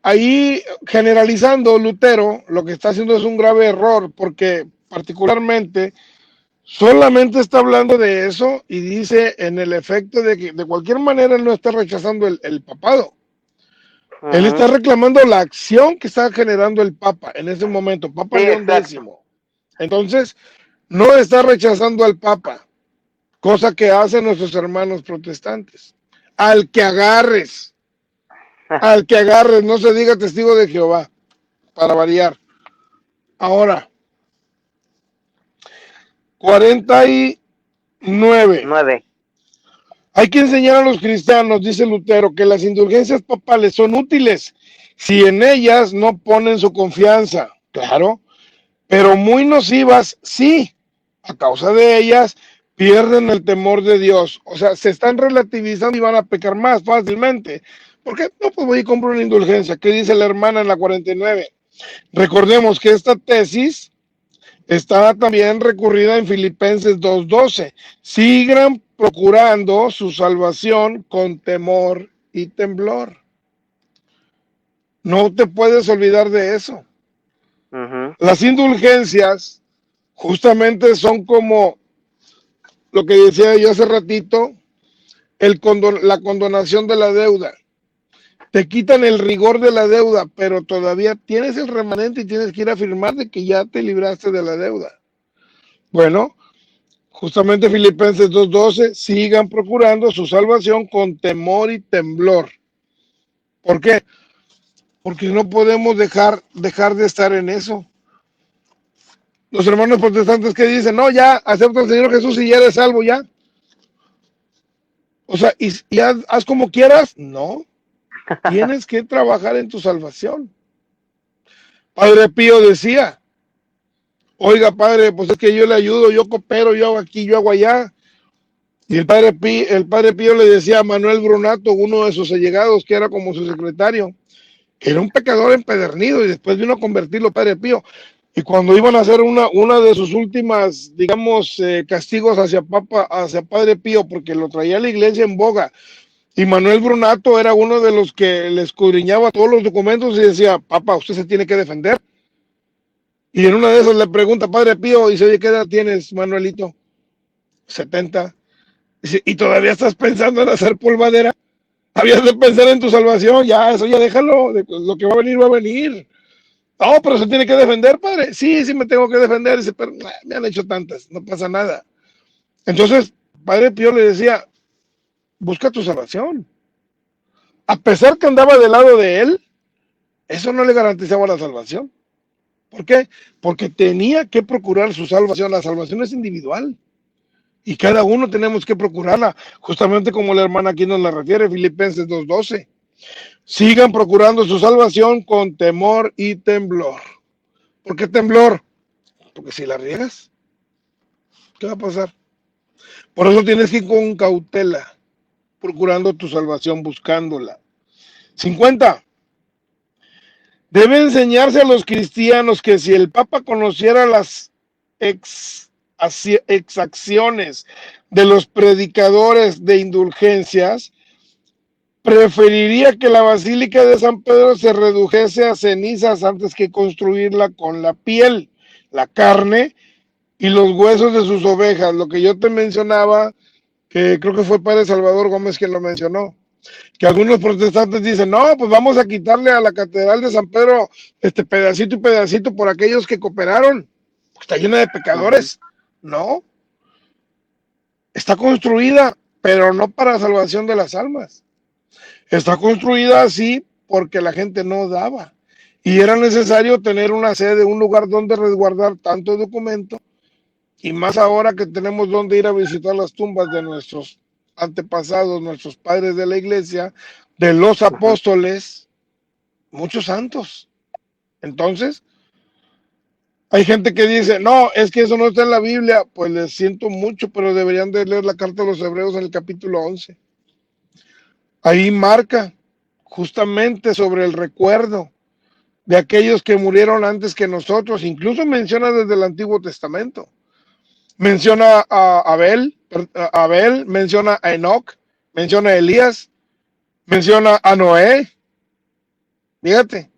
ahí generalizando Lutero, lo que está haciendo es un grave error, porque particularmente solamente está hablando de eso y dice en el efecto de que de cualquier manera él no está rechazando el papado. Él está reclamando la acción que está generando el Papa en ese momento, Papa Sí, León X. exacto. Entonces, no está rechazando al Papa, cosa que hacen nuestros hermanos protestantes. Al que agarres, no se diga testigo de Jehová, para variar. Ahora, 49. 9. Hay que enseñar a los cristianos, dice Lutero, que las indulgencias papales son útiles si en ellas no ponen su confianza, claro, pero muy nocivas sí, a causa de ellas pierden el temor de Dios, o sea, se están relativizando y van a pecar más fácilmente. ¿Por qué? No, pues voy y compro una indulgencia. ¿Qué dice la hermana en la 49? Recordemos que esta tesis está también recurrida en Filipenses 2:12. Sigan procurando su salvación con temor y temblor. No te puedes olvidar de eso. Las indulgencias justamente son como lo que decía yo hace ratito, la condonación de la deuda. Te quitan el rigor de la deuda, pero todavía tienes el remanente y tienes que ir a afirmar de que ya te libraste de la deuda. Bueno, justamente Filipenses 2:12, sigan procurando su salvación con temor y temblor. ¿Por qué? Porque no podemos dejar de estar en eso. Los hermanos protestantes que dicen, no, ya, acepta al Señor Jesús y ya eres salvo, ya. O sea, y haz como quieras. No, tienes que trabajar en tu salvación. Padre Pío decía, oiga, padre, pues es que yo le ayudo, yo coopero, yo hago aquí, yo hago allá. Y el padre Pío le decía a Manuel Brunato, uno de sus allegados, que era como su secretario, que era un pecador empedernido y después vino a convertirlo Padre Pío. Y cuando iban a hacer una de sus últimas, digamos, castigos hacia Padre Pío, porque lo traía a la iglesia en boga, y Manuel Brunato era uno de los que le escudriñaba todos los documentos y decía, Papa, usted se tiene que defender. Y en una de esas le pregunta Padre Pío, y dice, oye, ¿qué edad tienes, Manuelito? 70. Dice, ¿y todavía estás pensando en hacer polvadera? Habías de pensar en tu salvación, ya, eso ya déjalo, lo que va a venir, va a venir. No, pero se tiene que defender, padre. Sí, sí me tengo que defender. Dice, pero me han hecho tantas, no pasa nada. Entonces, Padre Pío le decía, busca tu salvación. A pesar que andaba del lado de él, eso no le garantizaba la salvación. ¿Por qué? Porque tenía que procurar su salvación. La salvación es individual. Y cada uno tenemos que procurarla, justamente como la hermana aquí nos la refiere, Filipenses 2:12. Sigan procurando su salvación con temor y temblor. ¿Por qué temblor? Porque si la riegas, ¿qué va a pasar? Por eso tienes que ir con cautela, procurando tu salvación, buscándola. 50. Debe enseñarse a los cristianos que si el Papa conociera las exacciones de los predicadores de indulgencias, preferiría que la Basílica de San Pedro se redujese a cenizas antes que construirla con la piel, la carne y los huesos de sus ovejas. Lo que yo te mencionaba, que creo que fue Padre Salvador Gómez quien lo mencionó, que algunos protestantes dicen, no, pues vamos a quitarle a la Catedral de San Pedro este pedacito y pedacito por aquellos que cooperaron. Está llena de pecadores. No, está construida, pero no para salvación de las almas. Está construida así porque la gente no daba. Y era necesario tener una sede, un lugar donde resguardar tanto documento, y más ahora que tenemos donde ir a visitar las tumbas de nuestros antepasados, nuestros padres de la iglesia, de los apóstoles, muchos santos. Entonces, hay gente que dice, no, es que eso no está en la Biblia. Pues les siento mucho, pero deberían de leer la carta de los Hebreos en el capítulo 11. Ahí marca justamente sobre el recuerdo de aquellos que murieron antes que nosotros. Incluso menciona desde el Antiguo Testamento. Menciona a Abel, menciona a Enoc, menciona a Elías, menciona a Noé. Fíjate.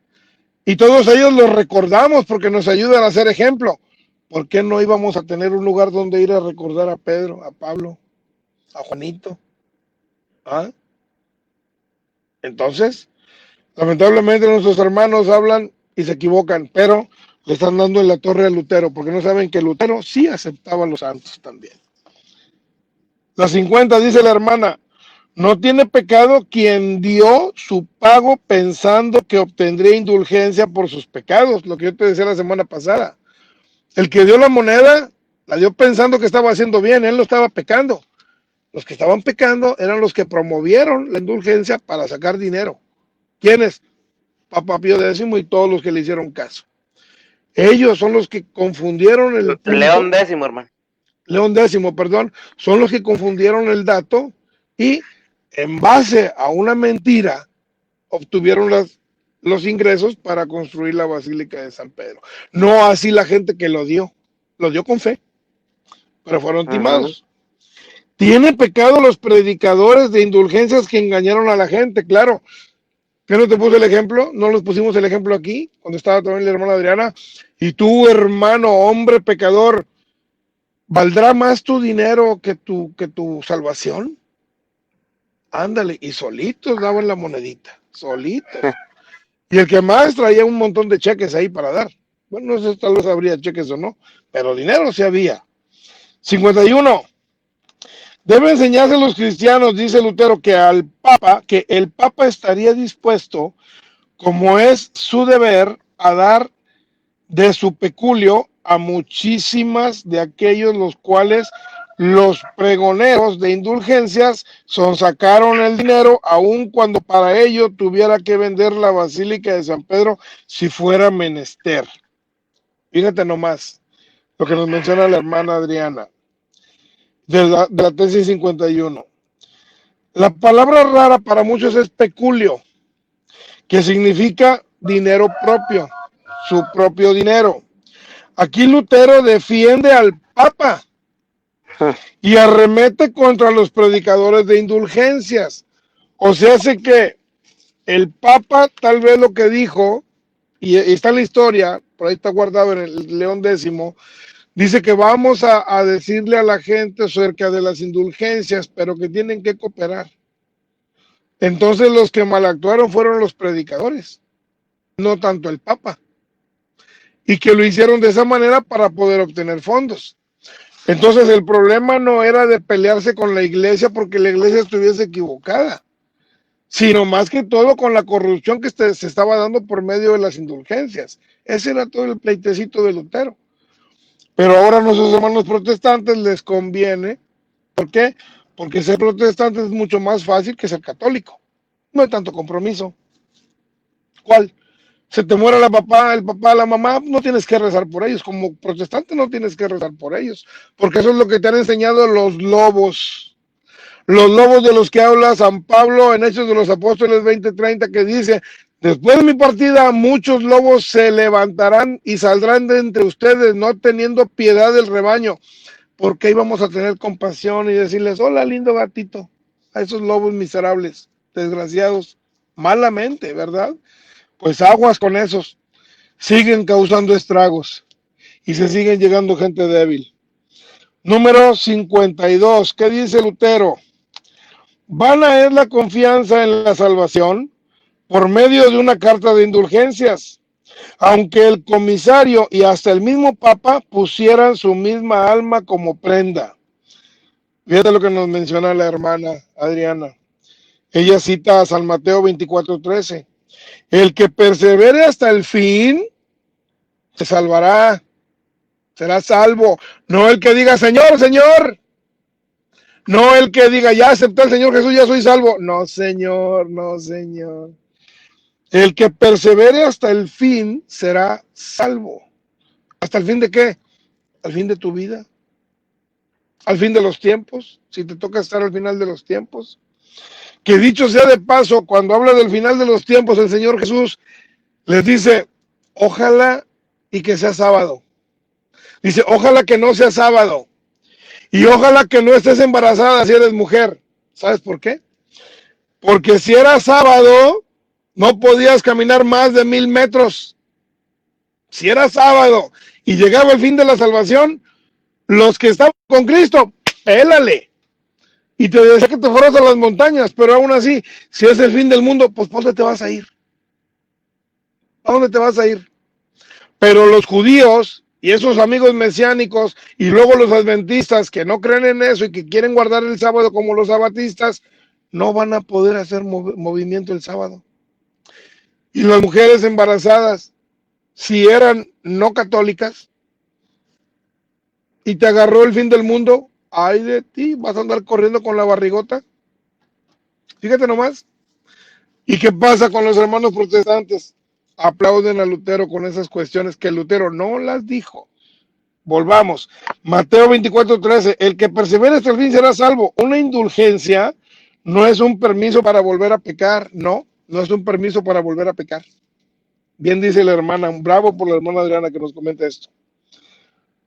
Y todos ellos los recordamos porque nos ayudan a ser ejemplo. ¿Por qué no íbamos a tener un lugar donde ir a recordar a Pedro, a Pablo, a Juanito? ¿Ah? Entonces, lamentablemente nuestros hermanos hablan y se equivocan, pero le están dando en la torre a Lutero, porque no saben que Lutero sí aceptaba a los santos también. La 50 dice la hermana, no tiene pecado quien dio su pago pensando que obtendría indulgencia por sus pecados, lo que yo te decía la semana pasada. El que dio la moneda, la dio pensando que estaba haciendo bien, él no estaba pecando. Los que estaban pecando eran los que promovieron la indulgencia para sacar dinero. ¿Quiénes? Papa Pío X y todos los que le hicieron caso. Ellos son los que confundieron el punto. León X, hermano. León X, perdón, son los que confundieron el dato y en base a una mentira obtuvieron los ingresos para construir la Basílica de San Pedro. No así la gente que lo dio con fe, pero fueron timados. ¿Tiene pecado los predicadores de indulgencias que engañaron a la gente? Claro. ¿Qué no te puse el ejemplo? ¿No los pusimos el ejemplo aquí? Cuando estaba también la hermana Adriana. Y tú, hermano, hombre pecador, ¿valdrá más tu dinero que tu salvación? Ándale, y solitos daban la monedita, solitos. Y el que más traía un montón de cheques ahí para dar. Bueno, no sé si tal vez habría cheques o no, pero dinero sí había. 51. Debe enseñarse a los cristianos, dice Lutero, que el Papa estaría dispuesto, como es su deber, a dar de su peculio a muchísimas de aquellos los cuales los pregoneros de indulgencias sacaron el dinero, aun cuando para ello tuviera que vender la Basílica de San Pedro si fuera menester. Fíjate nomás lo que nos menciona la hermana Adriana de la tesis 51. La palabra rara para muchos es peculio, que significa dinero propio, su propio dinero. Aquí Lutero defiende al Papa y arremete contra los predicadores de indulgencias. O sea, hace que el Papa tal vez lo que dijo, y está en la historia, por ahí está guardado en el León X, dice que vamos a decirle a la gente acerca de las indulgencias, pero que tienen que cooperar. Entonces los que malactuaron fueron los predicadores, no tanto el Papa, y que lo hicieron de esa manera para poder obtener fondos. Entonces el problema no era de pelearse con la iglesia porque la iglesia estuviese equivocada, sino más que todo con la corrupción que se estaba dando por medio de las indulgencias. Ese era todo el pleitecito de Lutero. Pero ahora a nuestros hermanos protestantes les conviene. ¿Por qué? Porque ser protestante es mucho más fácil que ser católico. No hay tanto compromiso. ¿Cuál? Se te muere el papá, la mamá, no tienes que rezar por ellos. Como protestante no tienes que rezar por ellos, porque eso es lo que te han enseñado los lobos. Los lobos de los que habla San Pablo en Hechos de los Apóstoles 20:30, que dice: después de mi partida muchos lobos se levantarán y saldrán de entre ustedes, no teniendo piedad del rebaño. Porque íbamos a tener compasión y decirles: hola, lindo gatito, a esos lobos miserables, desgraciados, malamente, ¿verdad? Pues aguas con esos, siguen causando estragos y se siguen llegando gente débil. Número 52, ¿qué dice Lutero? Vana es la confianza en la salvación por medio de una carta de indulgencias, aunque el comisario y hasta el mismo Papa pusieran su misma alma como prenda. Fíjate lo que nos menciona la hermana Adriana. Ella cita a San Mateo 24:13. El que persevere hasta el fin se salvará, será salvo. No el que diga: Señor, Señor. No el que diga: ya acepté al Señor Jesús, ya soy salvo. No, Señor, no, Señor. El que persevere hasta el fin será salvo. ¿Hasta el fin de qué? Al fin de tu vida. Al fin de los tiempos, si te toca estar al final de los tiempos. Que dicho sea de paso, cuando habla del final de los tiempos, el Señor Jesús les dice: ojalá y que sea sábado. Dice: ojalá que no sea sábado. Y ojalá que no estés embarazada si eres mujer. ¿Sabes por qué? Porque si era sábado, no podías caminar más de 1000 metros. Si era sábado y llegaba el fin de la salvación, los que estaban con Cristo, pélale. Y te decía que te fueras a las montañas, pero aún así, si es el fin del mundo, pues ¿a dónde te vas a ir? ¿A dónde te vas a ir? Pero los judíos y esos amigos mesiánicos y luego los adventistas que no creen en eso y que quieren guardar el sábado como los sabatistas, no van a poder hacer movimiento el sábado. Y las mujeres embarazadas, si eran no católicas y te agarró el fin del mundo, ay de ti, vas a andar corriendo con la barrigota. Fíjate nomás. ¿Y qué pasa con los hermanos protestantes? Aplauden a Lutero con esas cuestiones que Lutero no las dijo. Volvamos. Mateo 24:13. El que persevere hasta el fin será salvo. Una indulgencia no es un permiso para volver a pecar. No, no es un permiso para volver a pecar. Bien dice la hermana. Un bravo por la hermana Adriana que nos comenta esto.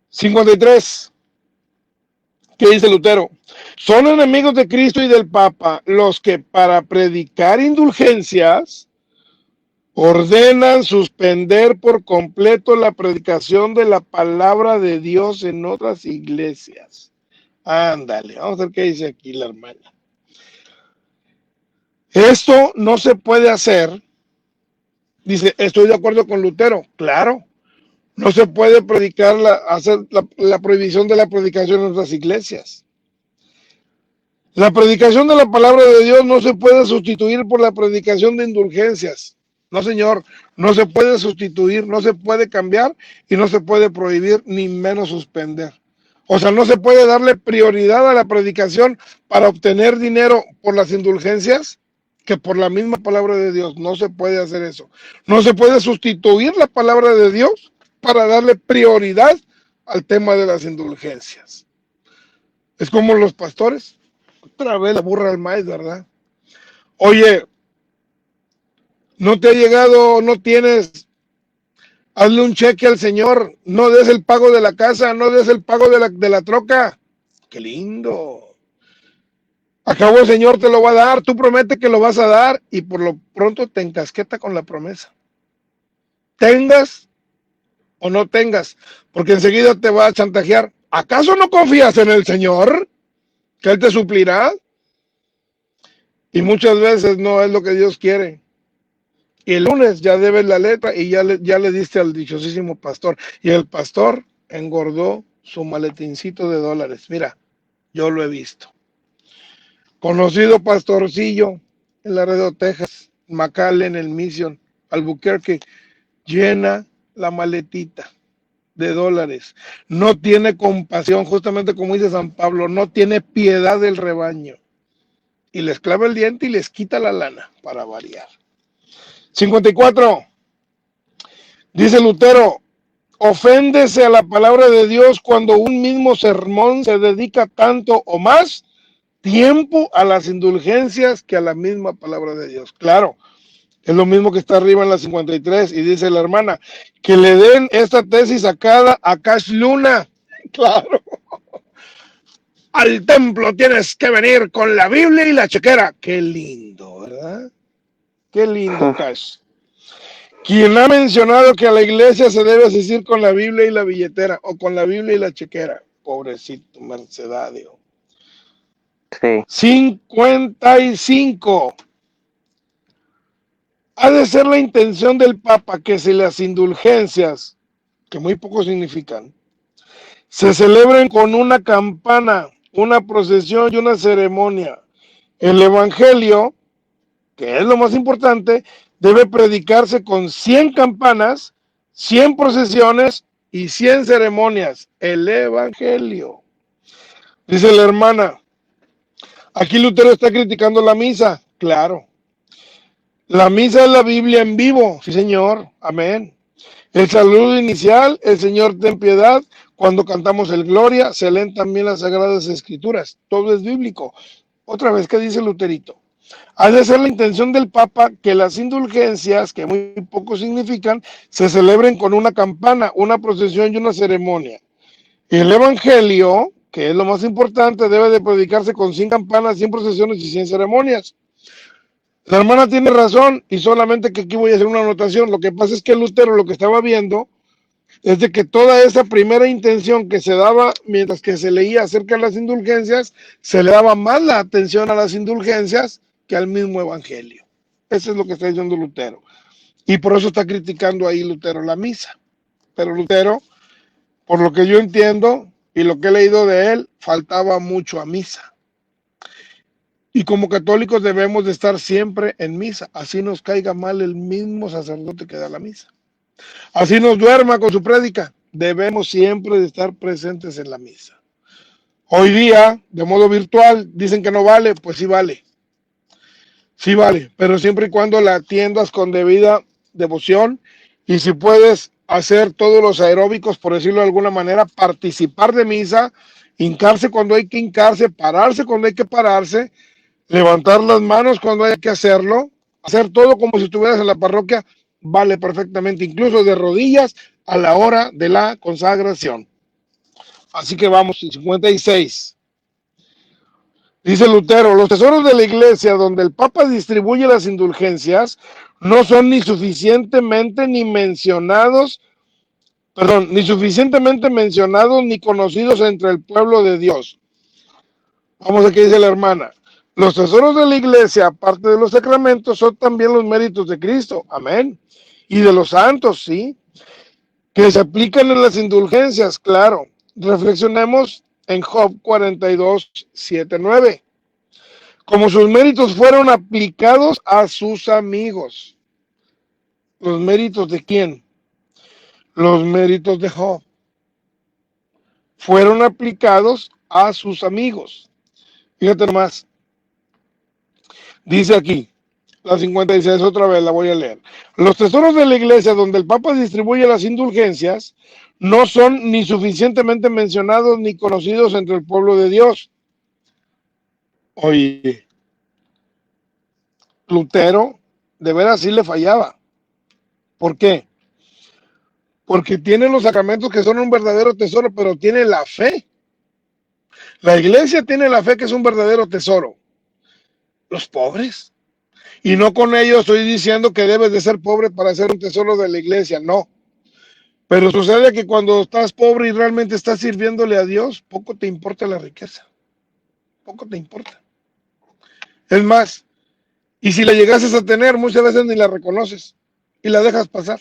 53. ¿Qué dice Lutero? Son enemigos de Cristo y del Papa los que para predicar indulgencias ordenan suspender por completo la predicación de la palabra de Dios en otras iglesias. Ándale, vamos a ver qué dice aquí la hermana. Esto no se puede hacer. Dice: estoy de acuerdo con Lutero. Claro, no se puede predicar, hacer la prohibición de la predicación en otras iglesias. La predicación de la palabra de Dios no se puede sustituir por la predicación de indulgencias. No, señor, no se puede sustituir, no se puede cambiar y no se puede prohibir ni menos suspender. O sea, no se puede darle prioridad a la predicación para obtener dinero por las indulgencias que por la misma palabra de Dios. No se puede hacer eso. No se puede sustituir la palabra de Dios para darle prioridad al tema de las indulgencias. Es como los pastores. Otra vez la burra al maíz, ¿verdad? Oye, no te ha llegado, no tienes, hazle un cheque al Señor, no des el pago de la casa, no des el pago de la troca. Qué lindo. Acabó el Señor te lo va a dar, tú promete que lo vas a dar y por lo pronto te encasqueta con la promesa. Tengas o no tengas, porque enseguida te va a chantajear. ¿Acaso no confías en el Señor? ¿Que Él te suplirá? Y muchas veces no es lo que Dios quiere. Y el lunes ya debes la letra y ya le diste al dichosísimo pastor. Y el pastor engordó su maletincito de dólares. Mira, yo lo he visto. Conocido pastorcillo en Laredo, Texas, McAllen, el Mission, Albuquerque, llena la maletita de dólares. No tiene compasión, justamente como dice San Pablo, no tiene piedad del rebaño. Y les clava el diente y les quita la lana para variar. 54. Dice Lutero, oféndese a la palabra de Dios cuando un mismo sermón se dedica tanto o más tiempo a las indulgencias que a la misma palabra de Dios. Claro, es lo mismo que está arriba en la 53 y dice la hermana, que le den esta tesis sacada a Cash Luna. Claro. Al templo tienes que venir con la Biblia y la chequera. Qué lindo, ¿verdad? Qué lindo, Cash. Quien ha mencionado que a la iglesia se debe asistir con la Biblia y la billetera o con la Biblia y la chequera. Pobrecito Mercedario. Sí. 55. Ha de ser la intención del Papa que si las indulgencias, que muy poco significan, se celebren con una campana, una procesión y una ceremonia. El Evangelio, que es lo más importante, debe predicarse con 100 campanas, 100 procesiones y 100 ceremonias. El Evangelio. Dice la hermana, aquí Lutero está criticando la misa. Claro. La misa es la Biblia en vivo. Sí, señor. Amén. El saludo inicial, el Señor ten piedad. Cuando cantamos el Gloria, se leen también las Sagradas Escrituras. Todo es bíblico. Otra vez, ¿qué dice Luterito? Ha de ser la intención del Papa que las indulgencias, que muy poco significan, se celebren con una campana, una procesión y una ceremonia. El Evangelio, que es lo más importante, debe de predicarse con 100 campanas, 100 procesiones y 100 ceremonias. La hermana tiene razón y solamente que aquí voy a hacer una anotación. Lo que pasa es que Lutero lo que estaba viendo es de que toda esa primera intención que se daba mientras que se leía acerca de las indulgencias, se le daba más la atención a las indulgencias que al mismo evangelio. Eso es lo que está diciendo Lutero. Y por eso está criticando ahí Lutero la misa. Pero Lutero, por lo que yo entiendo y lo que he leído de él, faltaba mucho a misa. Y como católicos debemos de estar siempre en misa, así nos caiga mal el mismo sacerdote que da la misa. Así nos duerma con su prédica, debemos siempre de estar presentes en la misa. Hoy día, de modo virtual, dicen que no vale, pues sí vale. Sí vale, pero siempre y cuando la atiendas con debida devoción y si puedes hacer todos los aeróbicos, por decirlo de alguna manera, participar de misa, hincarse cuando hay que hincarse, pararse cuando hay que pararse, levantar las manos cuando haya que hacerlo, hacer todo como si estuvieras en la parroquia, vale perfectamente, incluso de rodillas a la hora de la consagración. Así que vamos, 56. Dice Lutero, los tesoros de la iglesia donde el Papa distribuye las indulgencias no son ni suficientemente mencionados ni conocidos entre el pueblo de Dios. Vamos a que dice la hermana. Los tesoros de la iglesia, aparte de los sacramentos, son también los méritos de Cristo. Amén. Y de los santos, sí. Que se aplican en las indulgencias, claro. Reflexionemos en Job 42, 7, 9. Como sus méritos fueron aplicados a sus amigos. ¿Los méritos de quién? Los méritos de Job fueron aplicados a sus amigos. Fíjate nomás, dice aquí, la 56 otra vez, la voy a leer. Los tesoros de la iglesia donde el Papa distribuye las indulgencias no son ni suficientemente mencionados ni conocidos entre el pueblo de Dios. Oye, Lutero, de veras sí le fallaba. ¿Por qué? Porque tiene los sacramentos que son un verdadero tesoro, pero tiene la fe. La iglesia tiene la fe que es un verdadero tesoro. Los pobres. Y no con ello estoy diciendo que debes de ser pobre para ser un tesoro de la iglesia, no. Pero sucede que cuando estás pobre y realmente estás sirviéndole a Dios, poco te importa la riqueza. Poco te importa. Es más, y si la llegases a tener, muchas veces ni la reconoces y la dejas pasar.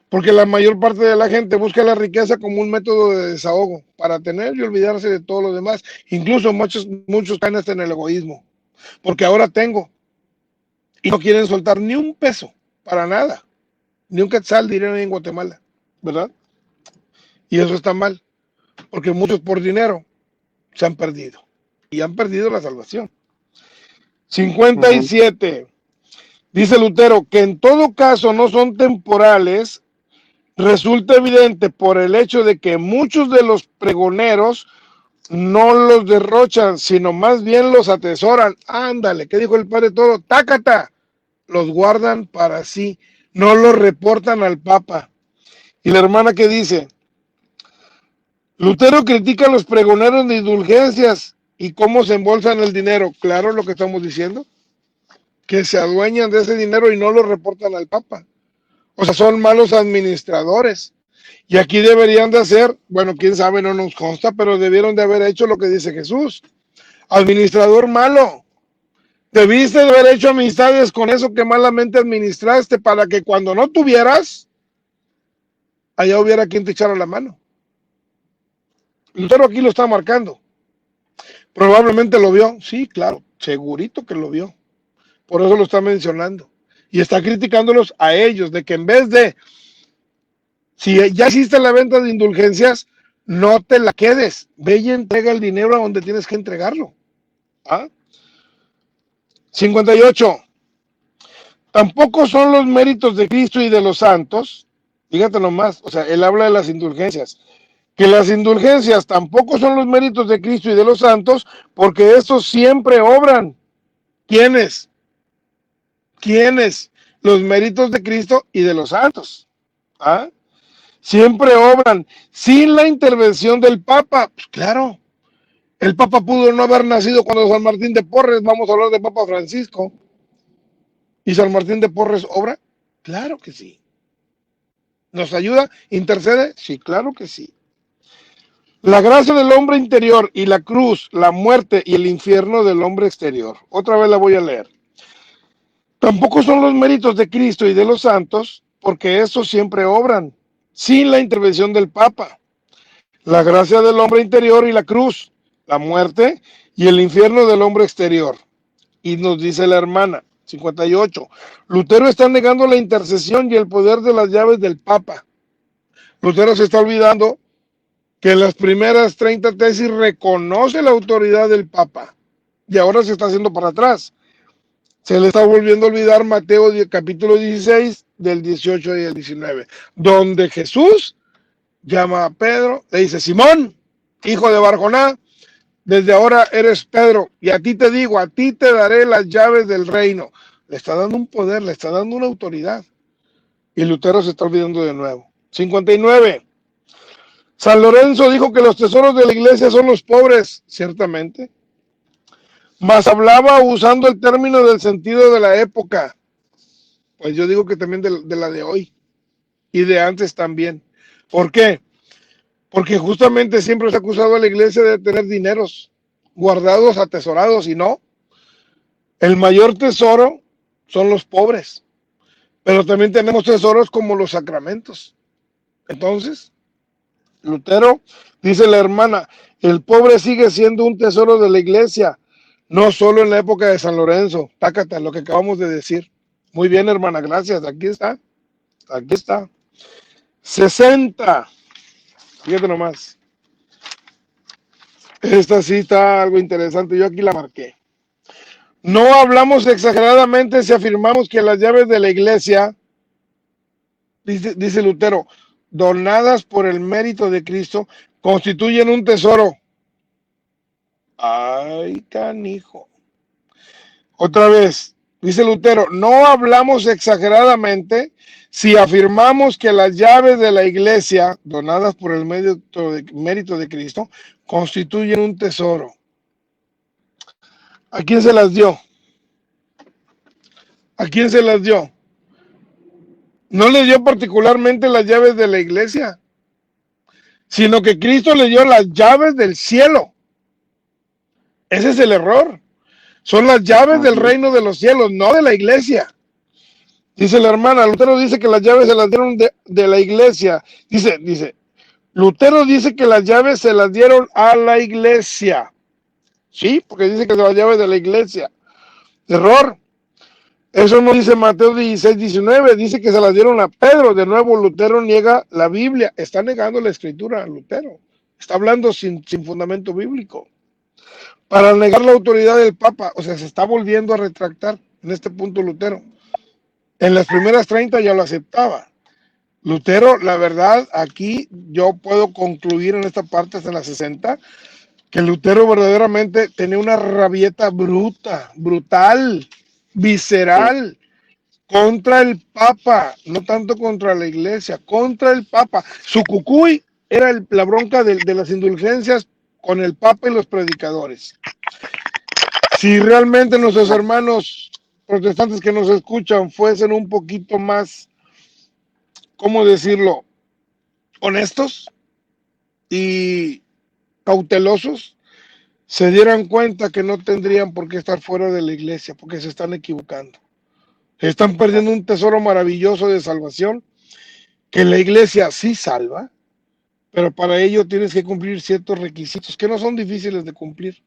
Porque la mayor parte de la gente busca la riqueza como un método de desahogo para tener y olvidarse de todo lo demás. Incluso muchos caen hasta en el egoísmo. Porque ahora tengo y no quieren soltar ni un peso para nada. Ni un quetzal, dirían en Guatemala, ¿verdad? Y eso está mal, porque muchos por dinero se han perdido y han perdido la salvación. 57. Dice Lutero que en todo caso no son temporales. Resulta evidente por el hecho de que muchos de los pregoneros no los derrochan, sino más bien los atesoran. Ándale, ¿qué dijo el Padre Todo? Tácata, los guardan para sí, no los reportan al Papa. Y la hermana que dice, Lutero critica a los pregoneros de indulgencias y cómo se embolsan el dinero. Claro lo que estamos diciendo, que se adueñan de ese dinero y no lo reportan al Papa. O sea, son malos administradores. Y aquí deberían de hacer, bueno, quién sabe, no nos consta, pero debieron de haber hecho lo que dice Jesús. Administrador malo. Debiste de haber hecho amistades con eso que malamente administraste para que cuando no tuvieras, allá hubiera quien te echara la mano. Lutero aquí lo está marcando. Probablemente lo vio. Sí, claro, segurito que lo vio. Por eso lo está mencionando. Y está criticándolos a ellos, de que en vez de, si ya hiciste la venta de indulgencias, no te la quedes. Ve y entrega el dinero a donde tienes que entregarlo. ¿Ah? 58. Tampoco son los méritos de Cristo y de los santos. Fíjate nomás, o sea, él habla de las indulgencias. Que las indulgencias tampoco son los méritos de Cristo y de los santos, porque estos siempre obran. ¿Quiénes? ¿Quiénes? Los méritos de Cristo y de los santos. ¿Ah? Siempre obran sin la intervención del Papa. Pues claro, el Papa pudo no haber nacido cuando San Martín de Porres, vamos a hablar de Papa Francisco. ¿Y San Martín de Porres obra? Claro que sí. ¿Nos ayuda? ¿Intercede? Sí, claro que sí. La gracia del hombre interior y la cruz, la muerte y el infierno del hombre exterior. Otra vez la voy a leer. Tampoco son los méritos de Cristo y de los santos, porque estos siempre obran, sin la intervención del Papa. La gracia del hombre interior y la cruz, la muerte y el infierno del hombre exterior. Y nos dice la hermana, 58, Lutero está negando la intercesión y el poder de las llaves del Papa. Lutero se está olvidando que en las primeras 30 tesis reconoce la autoridad del Papa y ahora se está haciendo para atrás. Se le está volviendo a olvidar Mateo capítulo 16 del 18 y el 19, donde Jesús llama a Pedro, le dice, Simón, hijo de Barjoná, desde ahora eres Pedro y a ti te digo, a ti te daré las llaves del reino. Le está dando un poder, le está dando una autoridad. Y Lutero se está olvidando de nuevo. 59. San Lorenzo dijo que los tesoros de la iglesia son los pobres, ciertamente. Mas hablaba usando el término del sentido de la época. Pues yo digo que también de la de hoy y de antes también. ¿Por qué? Porque justamente siempre se ha acusado a la iglesia de tener dineros guardados, atesorados, y no. El mayor tesoro son los pobres, pero también tenemos tesoros como los sacramentos. Entonces, Lutero, dice la hermana, el pobre sigue siendo un tesoro de la iglesia, no solo en la época de San Lorenzo. Tácata, lo que acabamos de decir. Muy bien, hermana, gracias. Aquí está. Aquí está. 60. Fíjate nomás. Esta sí está algo interesante. Yo aquí la marqué. No hablamos exageradamente si afirmamos que las llaves de la iglesia, dice Lutero, donadas por el mérito de Cristo, constituyen un tesoro. Ay, canijo. Otra vez, dice Lutero, no hablamos exageradamente si afirmamos que las llaves de la iglesia, donadas por el mérito de Cristo, constituyen un tesoro. ¿A quién se las dio? ¿A quién se las dio? No le dio particularmente las llaves de la iglesia, sino que Cristo le dio las llaves del cielo. Ese es el error. Son las llaves del reino de los cielos, no de la iglesia. Dice la hermana, Lutero dice que las llaves se las dieron de la iglesia. Dice, Lutero dice que las llaves se las dieron a la iglesia. Sí, porque dice que son las llaves de la iglesia. Error. Eso no dice Mateo 16, 19, dice que se las dieron a Pedro. De nuevo, Lutero niega la Biblia. Está negando la escritura, Lutero. Está hablando sin fundamento bíblico. Para negar la autoridad del Papa, o sea, se está volviendo a retractar en este punto Lutero. En las primeras 30 ya lo aceptaba. Lutero, la verdad, aquí yo puedo concluir en esta parte hasta la 60, que Lutero verdaderamente tenía una rabieta brutal, visceral, contra el Papa, no tanto contra la iglesia, contra el Papa. Su cucuy era la bronca de las indulgencias con el Papa y los predicadores. Si realmente nuestros hermanos protestantes que nos escuchan fuesen un poquito más, ¿cómo decirlo?, honestos y cautelosos, se dieran cuenta que no tendrían por qué estar fuera de la iglesia, porque se están equivocando. Están perdiendo un tesoro maravilloso de salvación, que la iglesia sí salva, pero para ello tienes que cumplir ciertos requisitos que no son difíciles de cumplir.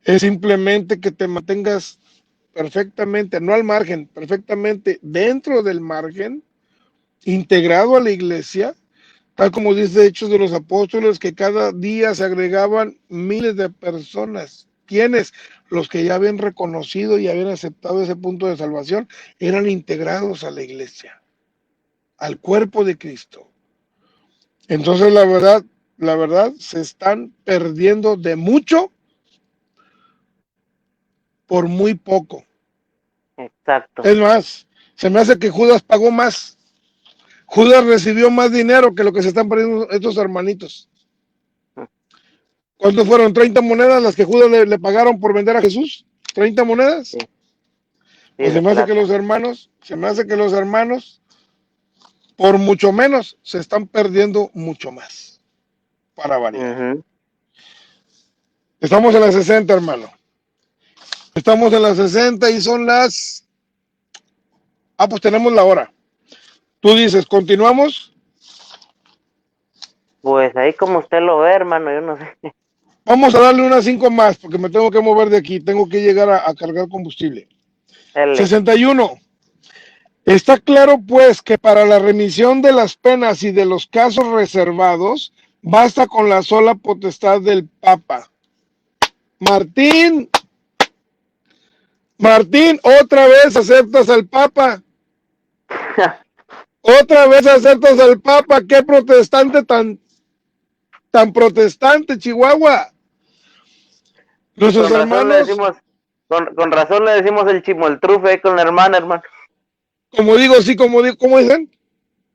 Es simplemente que te mantengas perfectamente, no al margen, perfectamente dentro del margen, integrado a la iglesia, tal como dice Hechos de los Apóstoles, que cada día se agregaban miles de personas. ¿Quiénes? Los que ya habían reconocido y habían aceptado ese punto de salvación, eran integrados a la iglesia, al cuerpo de Cristo. Entonces la verdad, se están perdiendo de mucho por muy poco. Exacto. Es más, se me hace que Judas pagó más. Judas recibió más dinero que lo que se están perdiendo estos hermanitos. ¿Cuántos fueron? ¿30 monedas las que Judas le pagaron por vender a Jesús? ¿30 monedas? Sí. Pues se me hace que los hermanos, por mucho menos, se están perdiendo mucho más. Para variar. Estamos en las 60, hermano. Estamos en las 60 y son las... pues tenemos la hora. Tú dices, ¿continuamos? Pues ahí como usted lo ve, hermano, yo no sé. Vamos a darle unas 5 más, porque me tengo que mover de aquí. Tengo que llegar a cargar combustible. 61. Está claro, pues, que para la remisión de las penas y de los casos reservados, basta con la sola potestad del Papa. Martín, otra vez aceptas al Papa. Otra vez aceptas al Papa. Qué protestante tan protestante, Chihuahua. Nuestros hermanos. Con razón le decimos el chimoltrufe ahí con la hermana, hermano. ¿Cómo dicen?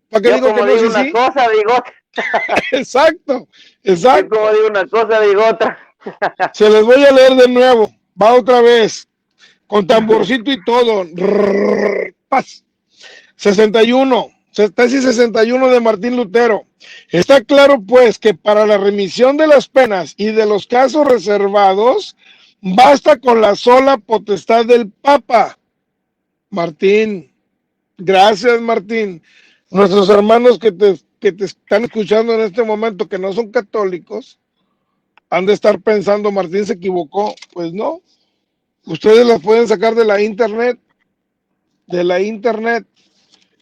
¿Para qué digo que no? Digo una cosa, digo otra. Exacto. Yo como digo una cosa, digo otra. Se les voy a leer de nuevo. Va otra vez. Con tamborcito y todo. Paz. 61. Tesis 61 de Martín Lutero. Está claro, pues, que para la remisión de las penas y de los casos reservados, basta con la sola potestad del Papa. Martín. Gracias, Martín. Nuestros hermanos que te están escuchando en este momento, que no son católicos, han de estar pensando, Martín se equivocó. Pues no. Ustedes las pueden sacar de la internet. de la internet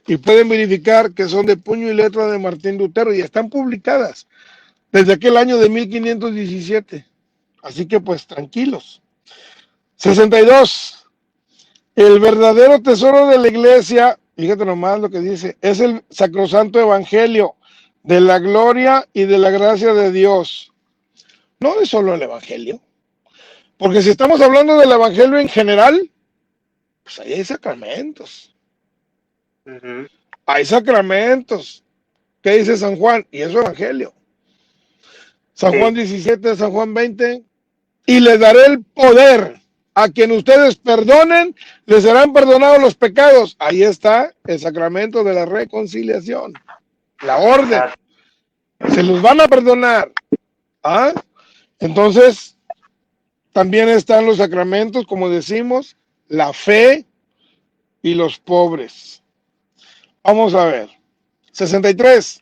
y pueden verificar que son de puño y letra de Martín Lutero y están publicadas desde aquel año de 1517. Así que pues tranquilos. 62. El verdadero tesoro de la iglesia, fíjate nomás lo que dice, es el sacrosanto evangelio de la gloria y de la gracia de Dios. No es solo el evangelio, porque si estamos hablando del evangelio en general, pues ahí hay sacramentos. Ujú. Hay sacramentos. ¿Qué dice San Juan? Y eso es evangelio. San Juan Sí, 17, San Juan 20. Y les daré el poder. A quien ustedes perdonen, les serán perdonados los pecados. Ahí está el sacramento de la reconciliación. La orden. exacto. Se los van a perdonar. ¿Ah? Entonces, también están los sacramentos, como decimos, la fe y los pobres. Vamos a ver. 63.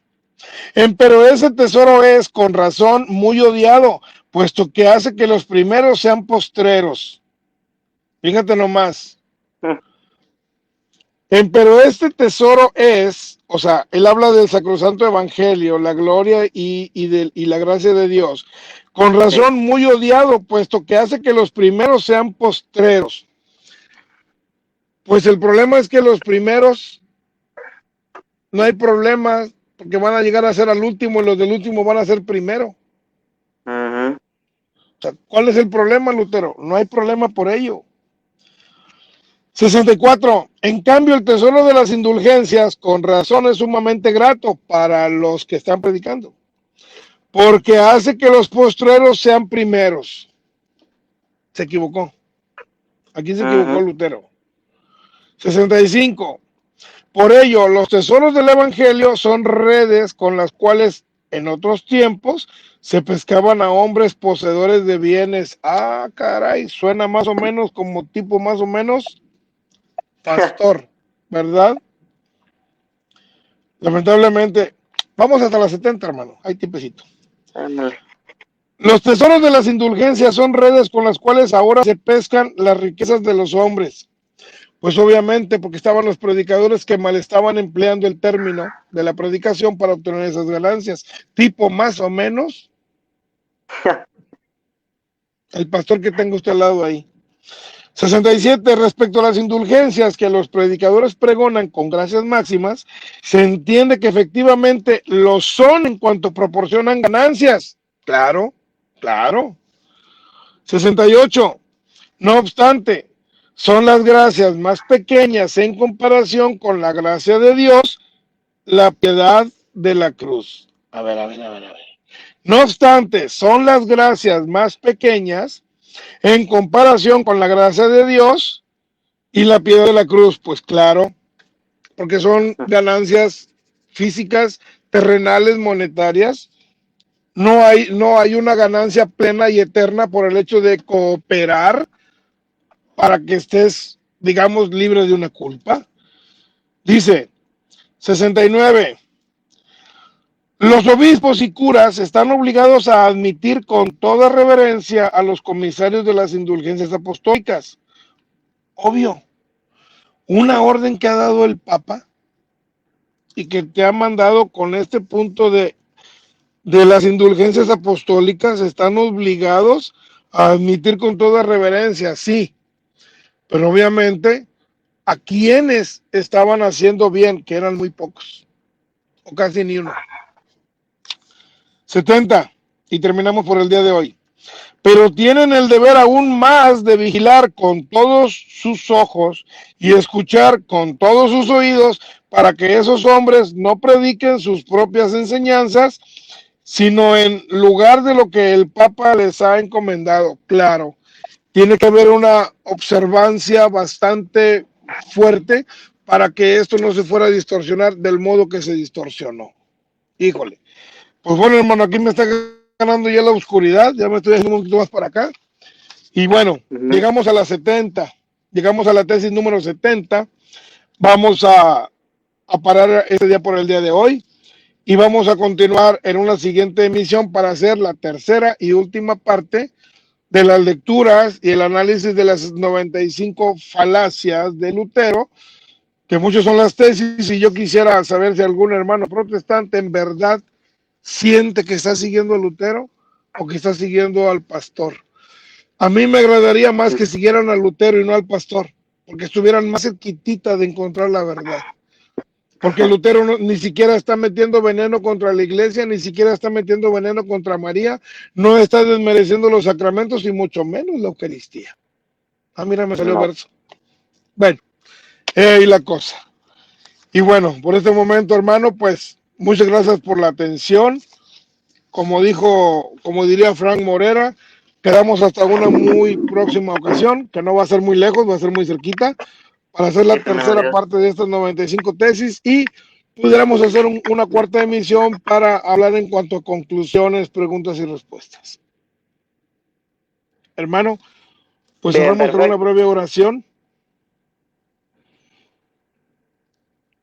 Pero ese tesoro es, con razón, muy odiado, puesto que hace que los primeros sean postreros. Fíjate nomás. Pero este tesoro es, o sea, él habla del sacrosanto evangelio, la gloria y la gracia de Dios. Con Sí. razón, muy odiado, puesto que hace que los primeros sean postreros. Pues el problema es que los primeros no hay problema, porque van a llegar a ser al último y los del último van a ser primero. Ujú. O sea, ¿cuál es el problema, Lutero? No hay problema por ello. 64. En cambio, el tesoro de las indulgencias, con razón, es sumamente grato para los que están predicando, porque hace que los postreros sean primeros. Se equivocó. Aquí se equivocó Ujú. Lutero. 65. Por ello, los tesoros del Evangelio son redes con las cuales en otros tiempos se pescaban a hombres poseedores de bienes. Ah, caray, suena más o menos como tipo más o menos pastor, ¿verdad? Lamentablemente, vamos hasta las 70, hermano. Hay tipecito. Ándale. Los tesoros de las indulgencias son redes con las cuales ahora se pescan las riquezas de los hombres. Pues obviamente, porque estaban los predicadores que mal estaban empleando el término de la predicación para obtener esas ganancias. Tipo más o menos el pastor que tengo usted al lado ahí. 67. Respecto a las indulgencias que los predicadores pregonan con gracias máximas, se entiende que efectivamente lo son en cuanto proporcionan ganancias. Claro, claro. 68. No obstante, son las gracias más pequeñas en comparación con la gracia de Dios, la piedad de la cruz. A ver, a ver, a ver, a ver. No obstante, son las gracias más pequeñas en comparación con la gracia de Dios y la piedad de la cruz. Pues claro, porque son ganancias físicas, terrenales, monetarias. No hay una ganancia plena y eterna por el hecho de cooperar para que estés, digamos, libre de una culpa. Dice 69. Los obispos y curas están obligados a admitir con toda reverencia a los comisarios de las indulgencias apostólicas. Obvio, una orden que ha dado el Papa y que te ha mandado con este punto de las indulgencias apostólicas, están obligados a admitir con toda reverencia, sí, pero obviamente a quienes estaban haciendo bien, que eran muy pocos, o casi ni uno. 70. Y terminamos por el día de hoy. Pero tienen el deber aún más de vigilar con todos sus ojos y escuchar con todos sus oídos para que esos hombres no prediquen sus propias enseñanzas, sino en lugar de lo que el Papa les ha encomendado. Claro, tiene que haber una observancia bastante fuerte para que esto no se fuera a distorsionar del modo que se distorsionó. Híjole. Pues bueno, hermano, aquí me está ganando ya la oscuridad, ya me estoy haciendo un poquito más para acá. Y bueno, Ujú. llegamos a la 70, llegamos a la tesis número 70. Vamos a parar este día por el día de hoy y vamos a continuar en una siguiente emisión para hacer la tercera y última parte de las lecturas y el análisis de las 95 falacias de Lutero que muchos son las tesis, y yo quisiera saber si algún hermano protestante en verdad siente que está siguiendo a Lutero o que está siguiendo al pastor. A mí me agradaría más que siguieran a Lutero y no al pastor, porque estuvieran más cerquitita de encontrar la verdad. Porque Lutero ni siquiera está metiendo veneno contra la iglesia, ni siquiera está metiendo veneno contra María, no está desmereciendo los sacramentos y mucho menos la Eucaristía. Ah, mira, me salió verso. Bueno, ahí la cosa. Y bueno, por este momento, hermano, pues muchas gracias por la atención. Como diría Frank Morera, quedamos hasta una muy próxima ocasión, que no va a ser muy lejos, va a ser muy cerquita, para hacer la tercera parte de estas 95 tesis y pudiéramos hacer una cuarta emisión para hablar en cuanto a conclusiones, preguntas y respuestas. Hermano, pues cerramos con una breve oración.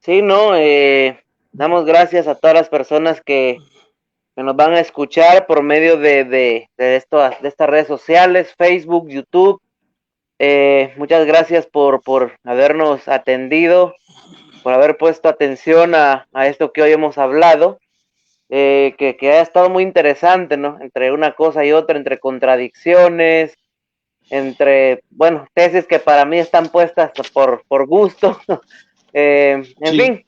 Sí, no, damos gracias a todas las personas que nos van a escuchar por medio de estas redes sociales, Facebook, YouTube. Muchas gracias por habernos atendido, por haber puesto atención a esto que hoy hemos hablado, que ha estado muy interesante, ¿no? Entre una cosa y otra, entre contradicciones, entre, bueno, tesis que para mí están puestas por gusto. En fin,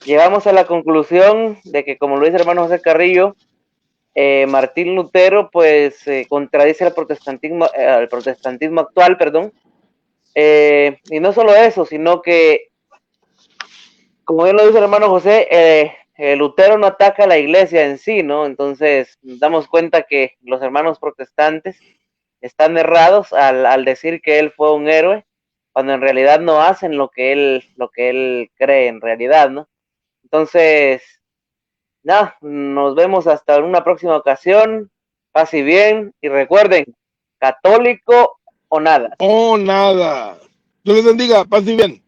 llegamos a la conclusión de que, como lo dice el hermano José Carrillo, Martín Lutero pues contradice al protestantismo actual, perdón, y no solo eso, sino que, como bien lo dice el hermano José, Lutero no ataca a la iglesia en sí, ¿no? Entonces nos damos cuenta que los hermanos protestantes están errados al decir que él fue un héroe, cuando en realidad no hacen lo que él cree en realidad, ¿no? Entonces, nada, nos vemos hasta una próxima ocasión. Paz y bien, y recuerden, católico o nada. O nada. Dios les bendiga, paz y bien.